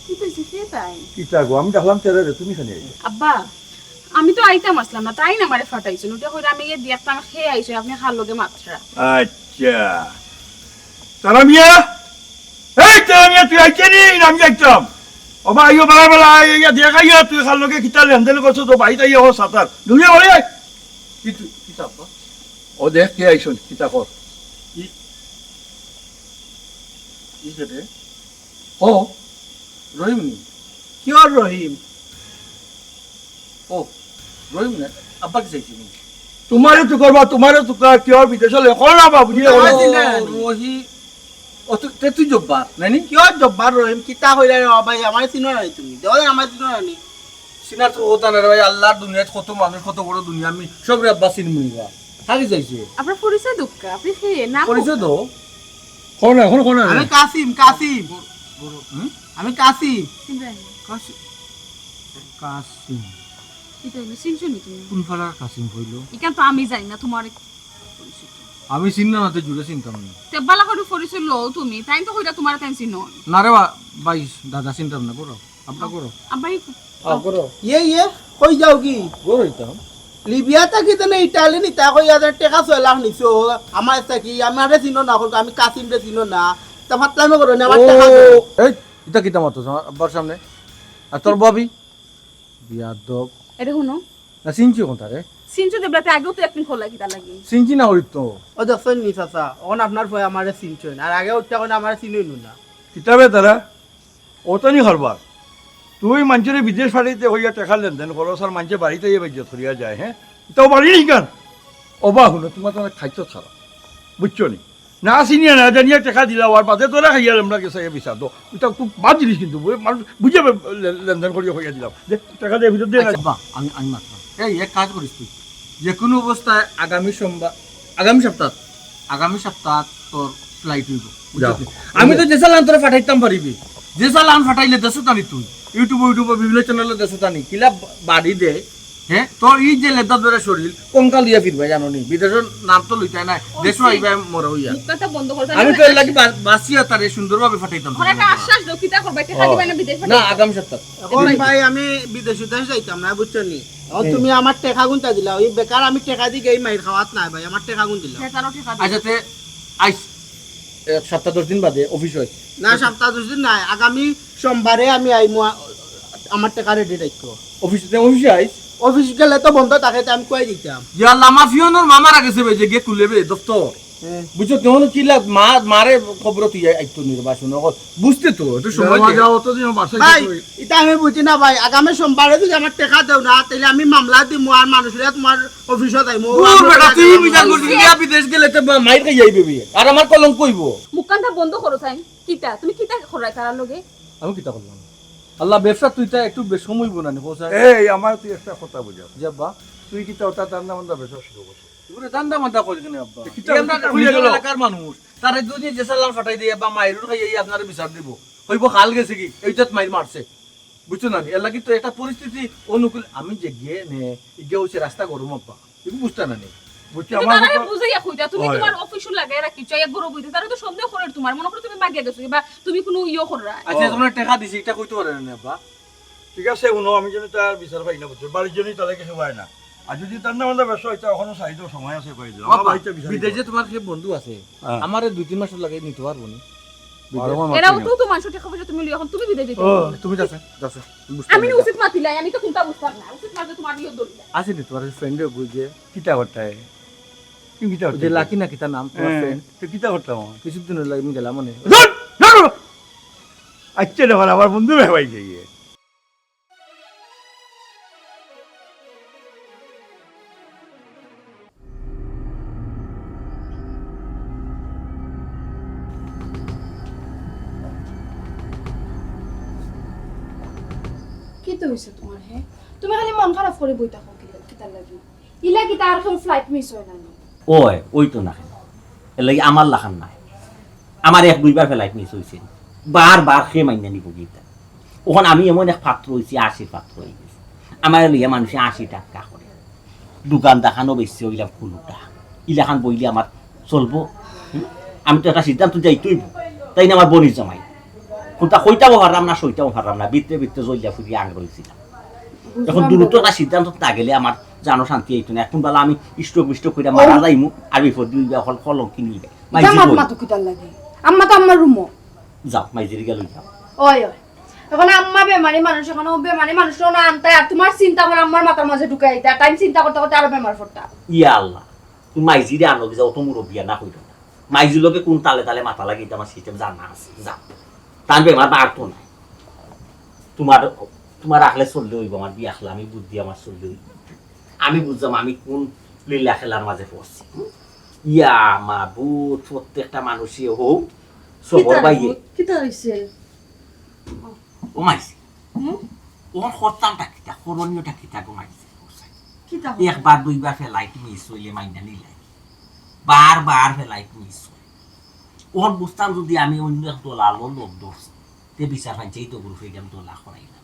কি কইছিস তাই কিতা গো আমি দেখলাম তেরা তুমি খানি আব্বা আমি তো আইতাম আসলাম না তাই না আমারে ফাটাইছেন ওটা কইরা আমি গিয়ে দেখতাম খেয়ে আইছো আপনি খাল লগে মাত্রা আচ্ছা তারা মিয়া এই তারা মিয়া তুই আইছে নি আমি যাইতাম ও ভাই আইও বেলা বেলা ইয়া দেখাইয়া তুই খাল লগে কিতা লেনদেন করছো তো বাইতে আইয়া ও সাতার দুনিয়া বলে কি তুই কিতা ও দেখ কে আইছন কিতা কর ও রহিম নি কিয়র রহিম ও রহিম না আব্বা কি চাইছি নি তোমারে তো করবা তোমারে তো কিয় বিদেশ হলে কোন না বাবু দিয়ে রহি ও তুই জব্বার নানি কিয়র জব্বার রহিম কিতা কইরা রে ভাই আমার চিনো নাই তুমি দেওয়া আমার চিনো নাই সিনার তো হতা না রে ভাই আল্লাহর দুনিয়াত কত মানুষ কত বড় দুনিয়া আমি সব রে আব্বা চিনি মুনিবা থাকি যাইছে আপনার পরিচয় দুঃখা আপনি খেয়ে না পরিচয় দাও কোন না কোন কোন আমি কাসিম আমি কাসিম কাসিম কাসিম এটা হলো চিনছো নি তুমি কোন ফালার কাসিম হইলো ইকান তো আমি জানি না তোমার আমি চিনলাম না তো জুড়ে চিনতাম না তে বালা করে পরিচয় লও তুমি তাই তো কইরা তোমার তাই চিনো না রে ভাই দাদা চিনতাম না বড় আব্বা করো আব্বাই করো ইয়ে কই যাও কি করো হইতাম লিবিয়া থাকি তেনে ইটালি নিতা কই ইয়াদের টাকা 6 লাখ নিছো আমার থাকি আমারে চিনো না কল আমি কাসিম রে চিনো না তা ফাতলামে করো না আমার টাকা দাও। এই এটা কিতা মাতো আব্বার সামনে আর তোর ববি বিয়াদব এটা শুনো না সিনচি কোন তারে সিনচু দেবলাতে আগেও তো একদিন খোলা কিতা লাগি সিনচি না হইত তো ও দেখছেন নি চাচা এখন আপনার ভয় আমারে চিনছই না আর আগে ওটা কোন আমারে চিনই না কিতাবে তারা ওতনি হরবার তুই মানুষের বিদেশ ফাড়িতে হইয়া টেকা লেনদেন খরচ আর মানুষের বাড়িতে ইয়ে বাজ্য ধরিয়া যায় হ্যাঁ তাও বাড়ি নি কেন অবা শুনো তোমার তো অনেক খাদ্য ছাড়া বুঝছো নি না চিনিয়া না জানিয়া টেকা দিলা আর বাদে তোরা খাইয়া আমরা গেছে বিচার তো এটা খুব বাদ জিনিস কিন্তু মানুষ বুঝে লেনদেন করিয়া হইয়া দিলাম যে টাকা দিয়ে ভিতর দিয়ে আচ্ছা, বাহ, আমি মাত্র এই এক কাজ করিস তুই যে কোনো অবস্থায় আগামী সপ্তাহ তোর ফ্লাইট হইব যাও। আমি তো যে চালান তোরা ফাটাইতাম পারিবি যে চালান ফাটাইলে দেশো টানি তুই ইউটিউব বিভিন্ন চ্যানেলে দেশো টানি কিলা বাড়ি দে হ্যাঁ তোর এই যে লেদার ধরে শরীর কঙ্কাল দিয়া ফিরবে জানো নি বিদেশের নাম তো লইতাই না দেশও আইবা মরা হইয়া কথা বন্ধ করতে আমি তো এর লাগি বাসিয়া তারে সুন্দরভাবে ফাটাইতাম ওরা একটা আশ্বাস দাও কিতা করবে টাকা দিবা না বিদেশ না আগামী সপ্তাহ এখন ভাই আমি বিদেশ যাইতাম না বুঝছো নি তুমি আমার টাকা গুনটা দিলা ওই বেকার আমি টাকা দি গেই মাইর খাওয়াত নাই ভাই আমার টাকা গুন দিলা তারও টাকা আচ্ছা তে আইস এক সপ্তাহ 10 দিন বাদে অফিস হয় না সপ্তাহ 10 দিন নাই আগামী সোমবারে আমি আইমু আমার টাকা রেডি রাখো অফিসে আইস অফিস গেলে তো বন্ধ থাকে তো আমি কই দিতাম ইয়া লামা ফিওনোর মামার আগে সে যে গে কুলেবে দপ্তর বুঝছো কেমন কি লাগ মারে খবর তুই আইতো নির্বাচন বুঝতে তো একটু সময় দে। অতদিন বাসায় ভাই এটা আমি বুঝি না ভাই আগামী সোমবারে যদি আমার টাকা দাও না তাহলে আমি মামলা দিমু আর মানুষরা তোমার অফিসত আইমু দূর বেটা তুই বিচার করছিস ইয়া বিদেশ গেলে তো মাইর খাই যাইবে বিয়ে আর আমার কলঙ্ক কইব মুখখানটা বন্ধ করো তাই কিতা তুমি কিতা করাই তার লগে আমি কিতা করলাম আল্লাহ ব্যবসা তুই তা একটু বেশম হইব না কোসা এই আমার তুই একটা কথা বুঝা যাবা তুই কি ওটা তার নাম বেশ শুরু করছিস পুরো দান্দা মান্দা কই কেন আব্বা কিতা আমরা খুলে গেল। এলাকার মানুষ তারে যদি যে সালাম ফাটাই দিয়ে বা মাইরুর খাই আপনারা বিচার দিব হইব খাল গেছে কি এইটাত মাইর মারছে বুঝছো না এর লাগি তো একটা পরিস্থিতি অনুকূল আমি যে গিয়ে নে গিয়ে হচ্ছে রাস্তা গরম আব্বা তুমি বুঝতে না নে বুঝছি কিন্তু আমার তারা কথা- বুঝাইয়া কইতা তুমি হয়। তোমার অফিসও লাগাই রাখিছো এক বড় বইতে তারা তো সন্দেহ করে তোমার মনে করো তুমি মাগিয়া গেছো বা তুমি কোনো ইয়ে কররা আচ্ছা তোমরা টাকা দিছি এটা কইতে পারে না আব্বা ঠিক আছে উনো আমি যেন তার বিচার পাই না বুঝছো বাড়ির জন্যই তাদেরকে সেবায় না আর যদি তার নাম ব্যবসা হইতে এখনো চাইতো সময় আছে কই দিলাম আমার আব্বা, বাড়িতে বিচার বিদেশে তোমার সে বন্ধু আছে হ্যাঁ। আমারে 2-3 মাস লাগে নিতে পারবো না এরাও তো মানুষ টাকা পয়সা তুমি লিও এখন তুমি বিদেশ যেতে ও তুমি যাচ্ছে যাচ্ছে আমি উচিত মাতিলাই আমি তো কোনটা বুঝতাম না উচিত মাতে তোমার ইয়ে দরিয়া আছে নি তোমার ফ্রেন্ডে বুঝে কিতা করতে তুমি কিতা করতে যে লাকি না কিতা নাম তোমার ফ্রেন্ড তো কিতা করতাম কিছুদিন লাগে আমি গেলাম মানে আচ্ছা দেখো আমার বন্ধু ভাই গিয়ে কি তো হইছে তোমার হে তুমি খালি মন খারাপ করে বই থাকো কিতা লাগি ইলা কিতা আর কোন ফ্লাইট মিস হয় না নি? ওই তো না এর লাগি আমার লাখান নাই আমার 1-2 বার ফেলাইট মিস হয়েছে বারবার সে মাইনা নিব গীতা ওখানে আমি এমন এক পাত্র হয়েছি 80 পাত্র হয়ে গেছে আমার লিয়া মানুষে 80 টাকা করে দোকান দেখানো বেশি ওইলাম কুলুটা ইলাখান বইলে আমার চলবো আমি তো একটা সিদ্ধান্ত যাইতইব তাই না আমার বনির জামাই কোনটা কইটাও হারাম না সইটাও হারাম না বিত্তে বিত্তে জইলা ফুরি আং রইছিলাম এখন দ্রুত একটা সিদ্ধান্ত না গেলে আমার জানো শান্তি হইতো না এখন বেলা আমি স্ট্রোক করে মারা যাইমু আর বিপদ দুই হল কলম কিনিবে জামাত মাতো কিতা লাগে আম্মা তো আম্মার রুমো যাও মাইজির গেল যাও ওই এখন আম্মা বেমারি মানুষ এখন বেমারি মানুষ না আনতে আর তোমার চিন্তা করে আম্মার মাথার মাঝে ঢুকাই দিতা টাইম চিন্তা করতে করতে আরো বেমার পড়তা ইয়া আল্লাহ তুমি মাইজিরে আনো যাও তো মুরব্বিয়া না কইতো না মাইজির লোকে কোন তালে তালে মাথা লাগিয়ে আমার সিস্টেম জানা আছে যাও তার বেমার বাড়তো না তোমার রাখলে চললে হইব আমার বিয়ে আসলে আমি বুদ্ধি আমার চললে হইব আমি বুঝলাম আমি কোন লীলা খেলার মাঝে পড়ছি ইয়া মা বুধ প্রত্যেকটা মানুষই হোক সবর বাইয়ে কিতা হইছে ও মাইছি ওর হরতামটা কিতা করণীয়টা কিতা গো মাইছি কিতা 1-2 বার ফেলাইট মিস হইলে মাইনা নিলে বারবার ফেলাইট মিস হয় ওর বুঝতাম যদি আমি অন্য এক দলালো লোক দোষ তে বিচার পাইছে এই তো গুরু ফেগাম দোলা করাইলাম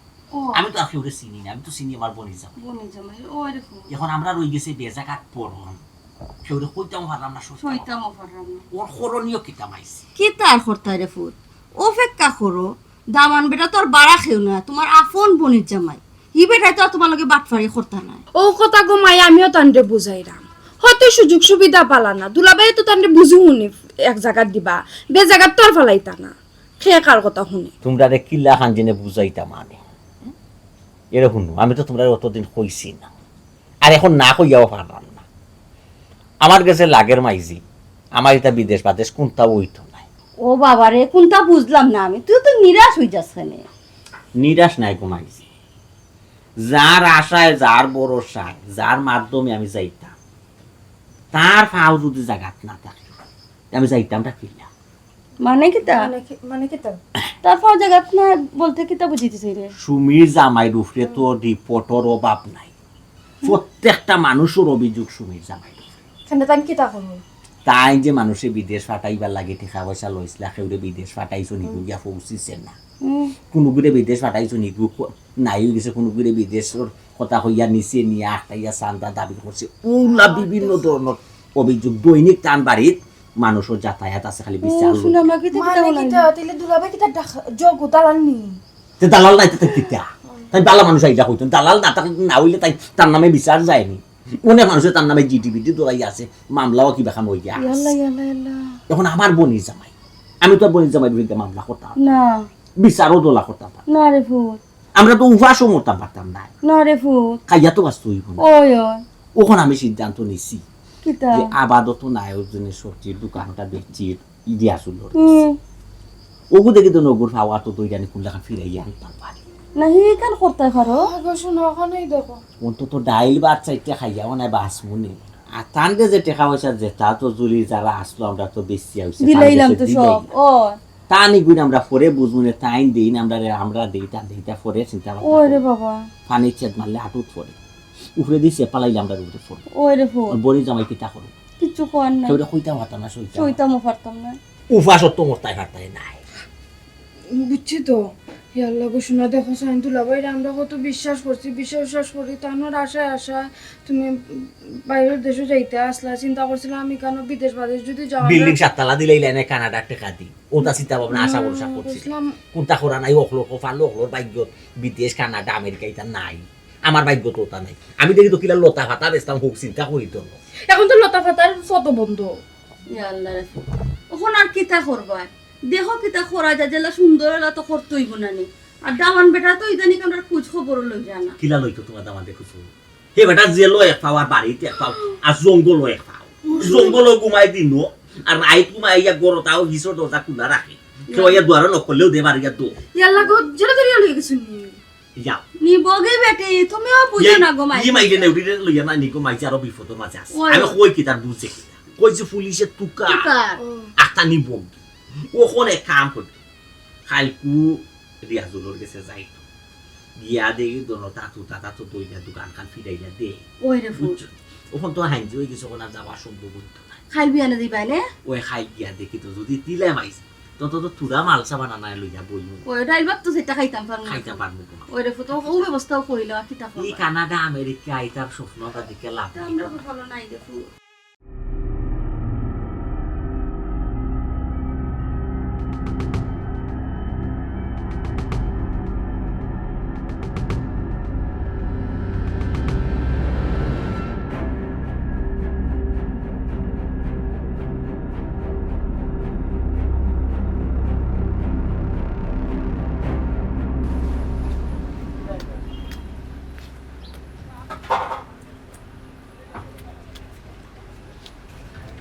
আমি তো আর কেউ চিনি না আমি তো চিনি আমার বনি যাব বনে জামাই ও এরকম এখন আমরা রই গেছে বেজাকাত পড়ন কেউ কইতাম পারলাম না সত্যি শয়তান অফারাম ওর করণীয় কিতা মাইছি কিতা আর করতা রে ফুট ও ফেক্কা করো দামান বেটা তোর বাড়া খেও না তোমার আপন বনির জামাই ই বেটাই তো তোমার লগে বাটফারি করতা নাই ও কথা ঘুমাই আমিও তান্ডে বুঝাইরাম হয়তো সুযোগ সুবিধা পালা না দুলাবাই তো তান্ডে বুঝু শুনি এক জায়গাত দিবা বে জায়গাত তোর ফেলাইতা না খেয়ে কার কথা শুনি তোমরা রে কিল্লা খান জেনে বুঝাইতা মানে এরকম আমি তো তোমরা অতদিন কইছি না আর এখন না কইয়াও পারলাম না আমার কাছে লাগের মাইজি আমার এটা বিদেশ বাদেশ কোনটা ওইতো নাই ও বাবারে কোনটা বুঝলাম না আমি তুই তো নিরাশ হই যাস কেন নিরাশ নাই কমাইছি যার আশায় যার ভরসায় যার মাধ্যমে আমি যাইতাম তার ফাও যদি জায়গাত না থাকে আমি যাইতামটা কিনা মানে কিতা মানে কি তার তারপর জায়গাত না বলতে কিতা বুঝিতেছি রে সুমির জামাই রুফরে তো রিপোর্টর অভাব নাই প্রত্যেকটা মানুষের অভিযোগ সুমির জামাই কেন তান কি তা করব তাই যে মানুষে বিদেশ ফাটাইবার লাগে টাকা পয়সা লইসলা সেউরে বিদেশ ফাটাইছো নিগু গিয়া পৌঁছিছে না কোনো গুড়ে বিদেশ ফাটাইছো নিগু নাই হয়ে গেছে কোনো গুড়ে বিদেশের কথা হইয়া নিচে নিয়ে আটাইয়া চান্দা দাবি করছে ওলা বিভিন্ন ধরনের অভিযোগ দৈনিক টান বাড়িত মানুষের যাতায়াত আছে খালি বিচার শুনে আমরা কিতা কিতা মানে কি তা তাইলে দুলাবাই কি তার যোগ দালাল নি তে দালাল নাই তো কিতা তাই বালা মানুষ আইডা কইতেন দালাল না তাকে না হইলে তাই তার নামে বিচার যায়নি অনেক মানুষের তার নামে জিটিভিটি দৌড়াই আছে মামলাও কি বেখান হয়ে গিয়া এখন আমার বনির জামাই আমি তো বনির জামাই বিরুদ্ধে মামলা করতাম না বিচারও দোলা করতাম না। না রে ফুট আমরা তো উপাসও মরতাম পারতাম না না রে ফুট খাইয়া তো বাঁচতে হইব না ওই ওই ওখানে আমি সিদ্ধান্ত নিছি কিতা যে আবাদত নায়কজনের সবজির দোকানটা বেচি ইডিয়া শুনল ওগু দেখি তো নগর খাওয়া তো তৈরি আনি কুল্লা ফিরাইয়া আনতাম পারি না হি কান করতে পারো আগো শুনো ওখানেই দেখো অন্তত ডাইল বা চারটে খাইয়া মানে বাস মনে আর তানকে যে টাকা পয়সা যেটা তো জুলি যারা আসলো আমরা তো বেশি হয়েছে দিলাইলাম তো সব ও তা নিগুন আমরা পরে বুঝবো না তাই দিই না আমরা দিই তা দিই তা পরে চিন্তা ওই রে বাবা পানি চেত মারলে হাঁটুত পরে উপরে দিছে পালাইলে আমরা উপরে পরে ওই রে ফুট বড়ি জামাই কিতা করো কিচ্ছু কর না সেটা কইতাম হতাম না সইতাম সইতামও পারতাম না উপাসত্ব মরতাই ফারতাই নাই বুঝছি তো ইয়াল্লা গো শোনা দেখো সাইন দুলাবাই আমরা কত বিশ্বাস বিশ্বাস করি তানোর আশায় তুমি বাইরের দেশে যাইতে আসলা চিন্তা করছিলাম আমি কেন বিদেশ বাদেশ যদি যাওয়া বিল্ডিং সাততলা দিলেই লাইনে কানাডার টাকা দি ওটা চিন্তা ভাবনা আশা ভরসা করছি বুঝলাম কোনটা করা নাই অকলো ফালো অকলোর ভাগ্য বিদেশ কানাডা আমেরিকা এটা নাই আমার ভাগ্য তো ওটা নাই আমি দেখি তো কিলা লতা ফাতা বেচতাম হোক চিন্তা করি তো এখন তো লতা ফাতার ফটো বন্ধ আল্লাহ রে ফুট ওখন আর কিতা করবা দেখো কিতা করা যায় যেলা সুন্দর হলা তো করতেই গুনানি আর দামান বেটা তো ইদানি আমরা খোঁজ খবর লই জানা কিলা লইতো তোমার দামান দেখছো হে বেটা জেলো এক পাও আর বাড়িতে এক পাও আর জঙ্গল এক পাও জঙ্গল ঘুমাই দিন আর রাইত ঘুমাই ইয়া গরতাও হিসর দরজা খোলা রাখে কেউ ইয়া দুয়ারে লক করলেও দে বাড়ি তো ইয়াল্লা গো জেলা ধরে লই গেছুন যাও নি বগে বেটে তুমিও বুঝো না গো মাই ই মাইলে নেউডিরে লইয়া না নিকো মাইছে আরো বিপদের মাঝে আছে ওই। আমি কই কি তার বুঝে কিনা কইছে পুলিশে তুকা কার আটা নিব ওখানে কাম করবে খালকু রিয়াজুলোর কাছে যাইতো গিয়া দেখি দোনো তাতু দইলা দোকান খান ফিরাইয়া দে ওই রে ফুট বুঝছো ওখান তো হাইঞ্জি হয়ে গেছে ওখানে যাওয়া সম্ভব হইতো না খাইল বিয়ানে দিবাই নে ওই খাই গিয়া দেখি তো যদি তিলে মাইছে তত তো তুরা মালসা বানানা লইয়া বইমু ওই ডাইল তো সেটা খাইতাম পারনা খাইতে পারবো তোমার ওই রে ফুট ও ব্যবস্থাও কইল আর কিতা এই করবা কানাডা আমেরিকা আইতার স্বপ্নটা দেখে লাভ নাই আমরা ভালো নাই রে ফুট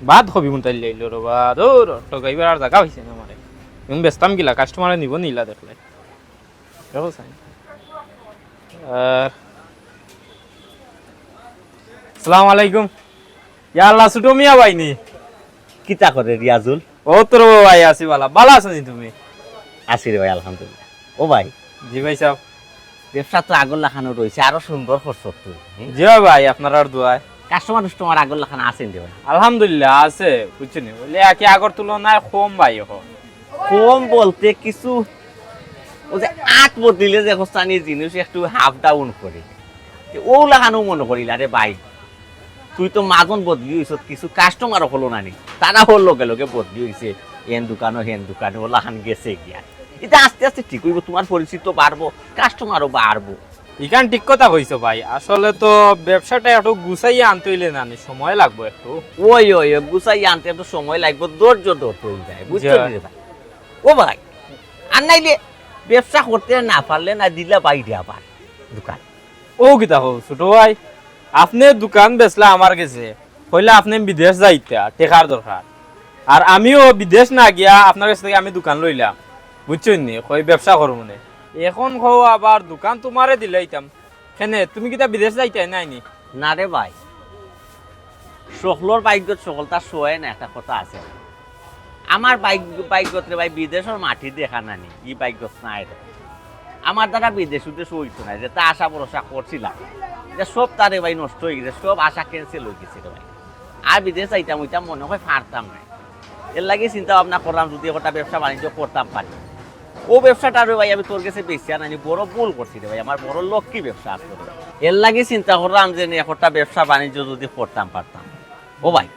বাদ হবি মন তাইলে আইলো রে বা দূর টগাইবার আর জায়গা হইছে না আমারে এখন ব্যস্তাম গিলা কাস্টমারে নিব নিলা দেখলে দেখো সাই আর আসসালামু আলাইকুম ইয়া আল্লাহ ছোট মিয়া ভাইনি কিতা করে রিয়াজুল ও তোর ভাই আছি বালা আছেন তুমি আছি রে ভাই আলহামদুলিল্লাহ ও ভাই জি ভাই সাহেব ব্যবসা তো আগর লাখানো রয়েছে আরো সুন্দর করছো তুই জি ভাই আপনার আর দোয়ায় কাস্টমার আগর লাখানো আছেন রে ভাই আলহামদুলিল্লাহ আছে বুঝছেন বলে কি আগর তুলনায় কম ভাই এখন কম বলতে কিছু ও যে আট বদলিলে যে স্থানীয় জিনিস একটু হাফ ডাউন করে ও লাগানো মনে করিলা রে ভাই তুই তো মাজন বদলি হইছ কিছু কাস্টমারও হলো না নি তারা হল লগে লগে বদলি হইছে হেন দোকানো ও লাগান গেছে গিয়া এটা আস্তে আস্তে ঠিক হইব, তোমার পরিচিত বাড়বো, কাস্টমারও বাড়বো। ইখান ঠিক কথা কইছো ভাই, আসলে তো ব্যবসাটা একটু গুছাইয়া আনতে হইলে না সময় লাগবে একটু। ওই ওই গুছাই আনতে একটু সময় লাগবে, ধৈর্য ধরতে হয়ে যায়, বুঝতে যা। রে ভাই। ও ভাই, আর নাইলে ব্যবসা করতে না পারলে না দিলে বাইরে আবার দোকান। ও কিতা হো ছোট ভাই, আপনি দোকান বেচলা আমার কাছে, হইলে আপনি বিদেশ যাইতা টেকার দরকার, আর আমিও বিদেশ না গিয়া আপনার কাছ থেকে আমি দোকান লইলাম, বুঝছেন নি, কই ব্যবসা করব মনে। এখন কও আবার দোকান তোমারে দিলাইতাম, কেনে তুমি কিতা বিদেশ যাইতাই নাইনি? না রে ভাই, সকলের বাইকত সকল তার শোয় না, একটা কথা আছে। আমার বাইকত রে ভাই বিদেশের মাটি দেখা নানি, ই বাইকত নাই রে। আমার দ্বারা বিদেশ উদ্দেশ্য হইতো না, যে তা আশা ভরসা করছিলাম যে সব তারে ভাই নষ্ট হয়ে গেছে, সব আশা ক্যান্সেল হয়ে গেছে রে ভাই। আর বিদেশ যাইতাম ওইটাম মনে হয় পারতাম না। এর লাগে চিন্তা ভাবনা করলাম যদি একটা ব্যবসা বাণিজ্য করতাম পারি। ও ব্যবসাটা রে ভাই আমি তোর কাছে বেশি আনানি, বড় ভুল করছি রে ভাই, আমার বড় লক্ষ্মী ব্যবসা আসতো রে। এর লাগে চিন্তা করলাম যে একটা ব্যবসা বাণিজ্য যদি করতাম পারতাম। ও ভাই,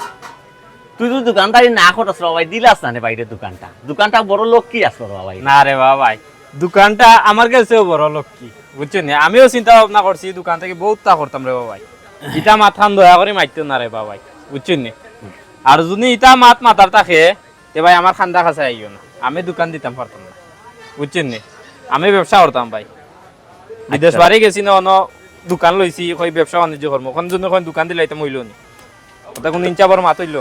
তুই যদি দোকানদারি না করছ ভাই, দিলাস না রে বাইরে দোকানটা বড় লক্ষ্মী আসতো ভাই। না রে বাবা ভাই, দোকানটা আমার কাছেও বড় লক্ষ্মী, বুঝছেন, আমিও চিন্তা ভাবনা করছি দোকান থেকে বহুত তা করতাম রে বাবা ভাই। ইটা মাথান দয়া করে মারতো না রে বাবা ভাই, বুঝছেন নি। আর যদি ইটা মাথার থাকে তে ভাই আমার খান্দা কাছে আইও না, আমি দোকান দিতাম পারতাম না, বুঝছেন নি। আমি ব্যবসা করতাম ভাই, বিদেশ বাড়ি গেছি না, অন্য দোকান লইছি, কই ব্যবসা বাণিজ্য করবো, কোন জন্য দোকান দিলাইতাম হইল নি, ওটা কোন ইঞ্চা বড় মাত হইল।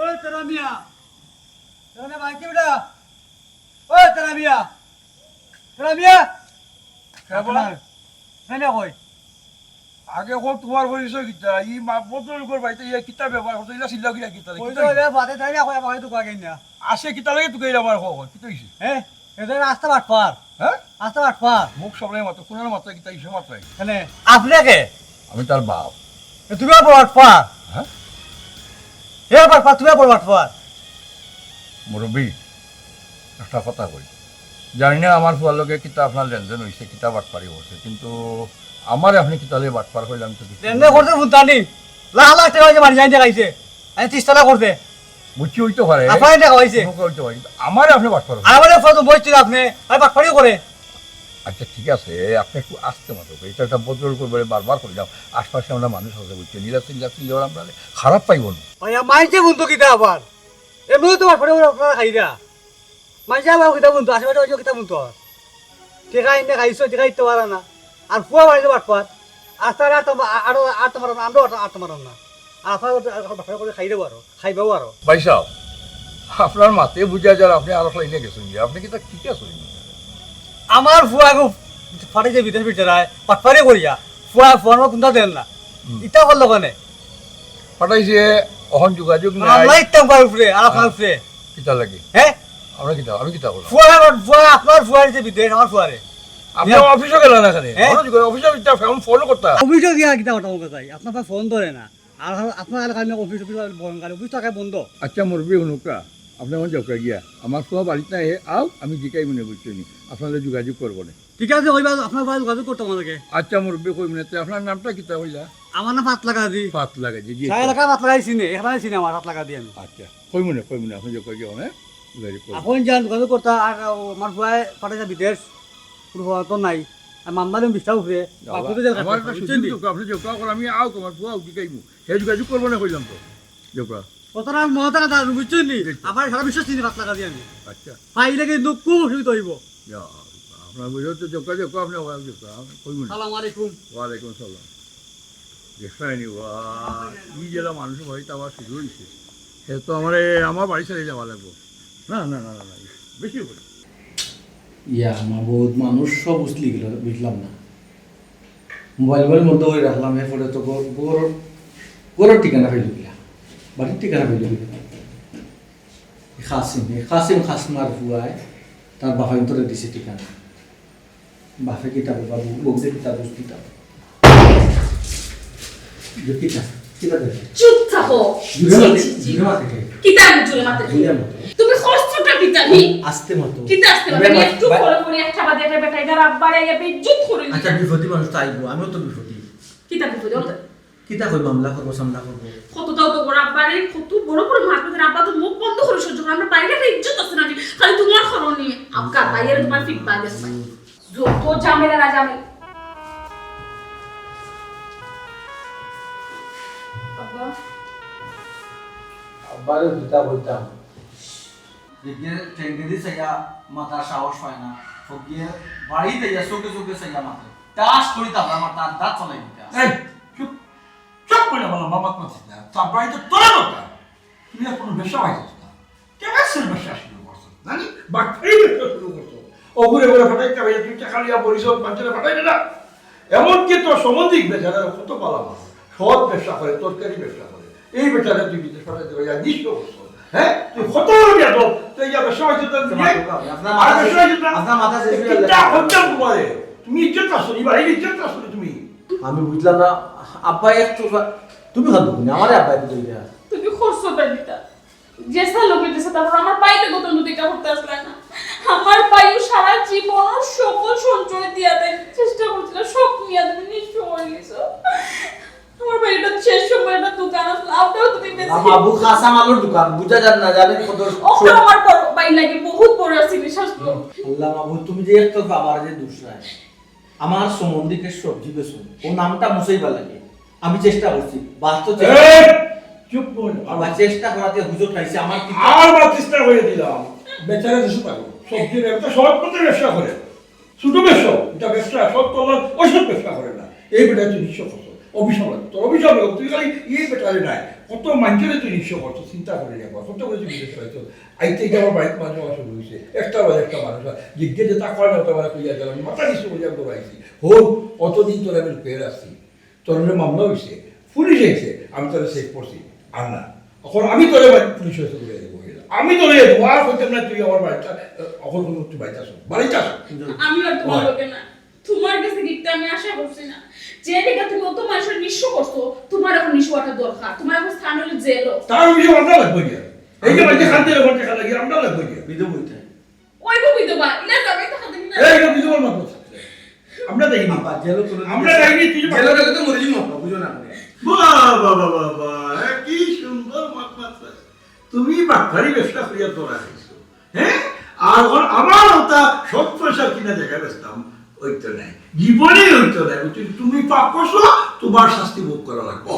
ওই তোরা মিয়া, তোরা ভাই কি বেটা? ওই তোরা মিয়া, কেন কই? আগে কো তোমার পরিচয় কিতা, ই বদল করবা, এটা কিতা ব্যবহার করতে ইলা চিল্লা কিলা কিতা ওই তো রে বাতে তাই না কই আমাকে তো কই না। আসে কিতা লাগে তুই আমার কো কিতা হইছে? হ্যাঁ, এদের রাস্তা বাট পার, হ্যাঁ রাস্তা বাট পার। মুখ সামনে মাত্র কোনার মাত্র কিতা ইসে মাত্র। কেন আপনাকে? আমি তার বাপ। তুমি বাট পার? হ্যাঁ হে বাট পার, তুমি বাট পার? মুরব্বী একটা কথা কই, জানি না আমার ফুয়ার লগে কিতা আপনার লেনদেন হয়েছে, কিতা বাটপারি হচ্ছে, কিন্তু আমার আপনি কিতালে বাটপার হইলাম তো এনে করতে ফুটানি লাখ লাখ টাকা হইছে, মারি যাই দেখাইছে আমি 30 টাকা করতে বুঝছি হইতে পারে, আপনার টাকা হইছে হইতে পারে, আমার আপনি বাটপার। আমাদের ফটো বইছিল আপনি আর বাটপাড়িও করে। আচ্ছা ঠিক আছে, আপনি একটু আসতে মতো এটা একটা বদল করবে, বারবার করে যাও, আশপাশে আমরা মানুষ আছে বুঝছি, নীলাচিল্লা আমরা খারাপ পাইব না। ভাই মাইছে বন্ধু কিতা আবার এমনি তো বাটপাড়ি আপনারা খাইরা মাইছে আবার কিতা বন্ধু আশেপাশে হইছে কিতা বন্ধু টেকা এনে খাইছো, টেকা দিতে পারে না, আর ফুয়া বাড়িতে বাটপার আস্তে আরো আর তোমার আমরা আর তোমার না, আর আপনার বাটপাড়ি করে খাই দেবো আরো খাইবাও আরো। ভাই সাহেব, আপনার মাতে বুঝা যার আপনি আরো লাইনে গেছেন, আপনি কি তা ঠিক আছে? আমার ফুয়া গো ফাটাইছে বিদেশ বিচারায় বাটপাড়ি করিয়া ফুয়ার মা কোনটা দেন না, ইটা করলো কেন? পাঠাইছে অহন যোগাযোগ আমরা নাই, ইত্যা করার উপরে আর আপনার উপরে কিতা লাগে হ্যাঁ আমরা কিতা আমি কিতা করলাম? ফুয়া আপনার ফুয়ার যে বিদেশ আমার ফুয়ারে আপনি অফিসে গেলেন না কেন? অফিসে ফলো করতে অফিসে দিয়া কিতা কথা বলতে চাই আপনার ফোন ধরে না, আর আপনার এলাকায় অফিস অফিস টাকা বন্ধ। আচ্ছা মুরব্বী অনুকা আপনি আমার জবকা গিয়া আমার সব বাড়িতে নাই আও, আমি জিকাই মনে বুঝছি নি, আপনাদের যোগাযোগ করবো না। ঠিক আছে ওইবা আপনার বাড়ি যোগাযোগ করতাম আমাকে। আচ্ছা মুরব্বী কই মনে, আপনার নামটা কিতা হইলা? আমার না পাত লাগা দি পাত লাগে জি। সারা এলাকা পাত লাগাই চিনে, এখানে চিনে আমার পাত লাগা দি আমি। আচ্ছা কই মনে আপনি জবকা গিয়া মানে এখন যান যোগাযোগ করতা, আর আমার ফুয়ায় পাঠাইছে বিদেশ কোনো ফুয়া তো নাই, আর মামলা দিন বিষ্ঠা উপরে আমার একটা সুযোগ তো, আপনি জবকা করে আমি আও তোমার ফুয়া জিকাইমু, হে যোগাযোগ করবো না কইলাম তো জবকা। কতটা মহতা কথা বুঝছেন নি, আমার সারা বিশ্ব চিনি পাত লাগা দি আমি আচ্ছা পাইলে কিন্তু খুব অসুবিধা হইব। আপনার বুঝো তো জবকা আপনি জবকা কই মনে। সালাম আলাইকুম। ওয়ালাইকুম সালাম। দেখেনি ই জেলা মানুষ বাড়িতে আমার শুরু হয়েছে, সে তো আমার বাড়ি ছেড়ে যাওয়া লাগবো। না না না না না বেশি বলি আমার বহুত মানুষ সব বুঝলি গেল, বুঝলাম না মোবাইলের মধ্যে ওই রাখলাম, এরপরে তো গড়ের ঠিকানা ফেলে গেলা, বাড়ির ঠিকানা ফেলে গেল। খাসিম খাসমার ফুয়ায় তার বাপা তোরে দিছে ঠিকানা বাপে কিতাব বাবু বউকে কিতাব কিতাব কিতাব কিতাব চুপ থাকো কিতা জুড়ে মাতে তুমি খরচটা কিতাবি আস্তে মতো কিতা আসতে পারে আমি একটু করে করে একটা বাদে একটা বেটা এটার আব্বারে আইয়া বেজ্জত করে আচ্ছা বিপদী মানুষ তো আইবো আমিও তো বিপদী কিতা বিপদে হতে কিতা কই মামলা করবো সামলা করবো কতটাও তো বড় আব্বারে কত বড় বড় মারবে আব্বা তো মুখ বন্ধ করে সহ্য করে আমরা বাইরে একটা ইজ্জত আছে না খালি তোমার খরনি আব্বা বাইরে তোমার ফিডব্যাক আছে যত ঝামেলা না ঝামেলা আব্বা আব্বারে কিতাব বলতাম দেখে ঠেঙ্গে দিছে ইয়া মাথার সাহস হয় না ফকিয়ে বাড়িতে ইয়া চোখে চোখে চাইয়া মাথা টাস করি তা আমার তার দাঁত চলাই দিতে এই চুপ চুপ করে বলো মামাত মাছিস না তার বাড়িতে তোরা কথা তুমি আর কোনো ব্যবসা পাইছিস না কেমন ব্যবসা শুরু করছো জানি বাকি ব্যবসা শুরু করছো ওগুলো বলে ফাটাইতে ভাই তুই টাকা লিয়া পরিশোধ মানুষের ফাটাই না এমনকি তোর সম্বন্ধিক বেচারা কত পালা মানুষ সব ব্যবসা করে তরকারি ব্যবসা করে এই বেচারা তুই বিদেশ ফাটাইতে ভাই নিশ্চয় করছো হ্যাঁ তুই কত বিয়াদ তুই যা ব্যবসা হয়েছে তোর আপনার মাথা শেষ হয়ে গেল তোমারে তুমি ইজ্জত আসো এবার এই ইজ্জত আসো তুমি আমি বুঝলাম না আব্বা একটু তুমি ভালো তুমি আমার আব্বাই তো দিলা তুমি খরচটা দিতা যেসা লোকে যেসা তারপর আমার পাইতে কত নদীটা করতে আসলে না আমার পাইও সারা জীবন সকল সঞ্চয় দিয়া দেয় চেষ্টা করছিল সব নিয়ে তুমি নিঃস্ব হয়ে গেছো আমার বাড়িটা শেষ সময় একটা দোকান আসলো আপনাও তুমি বেশি বাবু খাসা মালের দোকান বুঝা যান না জানেন কত ওটা আমার বড় বাই লাগে বহুত বড় আছে বিশ্বাস করো আল্লাহ বাবু তুমি যে একটা আমার যে দুসরায় আমার সম্বন্ধীকে সবজি বেসুন ও নামটা মুসাইবা লাগে আমি চেষ্টা করছি বাস্তব চুপ বল আমার চেষ্টা করাতে হুজুর খাইছে আমার আর বা চেষ্টা করে দিলাম বেচারা দেশে পাবো সবজি ব্যবসা সব করতে ব্যবসা করে ছোট ব্যবসা এটা ব্যবসা সব তো আমার ওষুধ ব্যবসা করে না এই বেটা তুই নিঃস্ব করছো অভিশাপ তোর অভিশাপ তুই খালি এই বেটারে নাই কত মানুষের তুই নিঃস্ব করছো চিন্তা করে নেবো কত করে তুই বিদেশ পাইছো আইতে গিয়ে আমার বাড়িতে মানুষ আমার শুরু হয়েছে একটা বাজে একটা মানুষ জিজ্ঞেস যে তা করে না ওটা কইয়া গেলাম মাথা নিশ্চয় বলে আমি দৌড়াইছি হোক অতদিন তোর আমি পেয়ে আসছি তোর মামলা হয়েছে পুলিশ এসে আমি তোরা সেভ করছি আর না এখন আমি তোরে পুলিশ হয়েছে বলে দেবো আমি তোরে আর হইতাম না তুই আমার বাড়িটা এখন কোনো তুই বাড়িতে আসো বাড়িতে আসো আমি আর তোমার লোকে না তোমার কাছে গিফট আমি আশা করছি না যে দিকে তুমি অত মানুষের নিঃস্ব করছো তোমার এখন নিঃস্ব হওয়াটা দরকার তোমার এখন স্থান হলো জেল তার বিষয়ে আমরা লাগবে গিয়া এই যে বাড়িতে খান্তি ওখানে টাকা লাগিয়ে আমরা লাগবে গিয়া বিধু বইতে ওই গো বিধবা ইলা যাবে তো খাতে না এই বিধবার মত আমরা দেখিনি বাবা জেলো তুলে আমরা দেখিনি তুই জেলো রেখে তো মরে যাবো বুঝো না বাবা বাবা কি সুন্দর মত মাত্রা তুমি বাটখারি ব্যবসা করিয়া তোরা খাইছো হ্যাঁ আর আমার ওটা সব পয়সা কিনা দেখা বেচতাম ওই তো নাই জীবনে ওই তো নাই তুমি পাপ করছো তোমার শাস্তি ভোগ করা লাগবে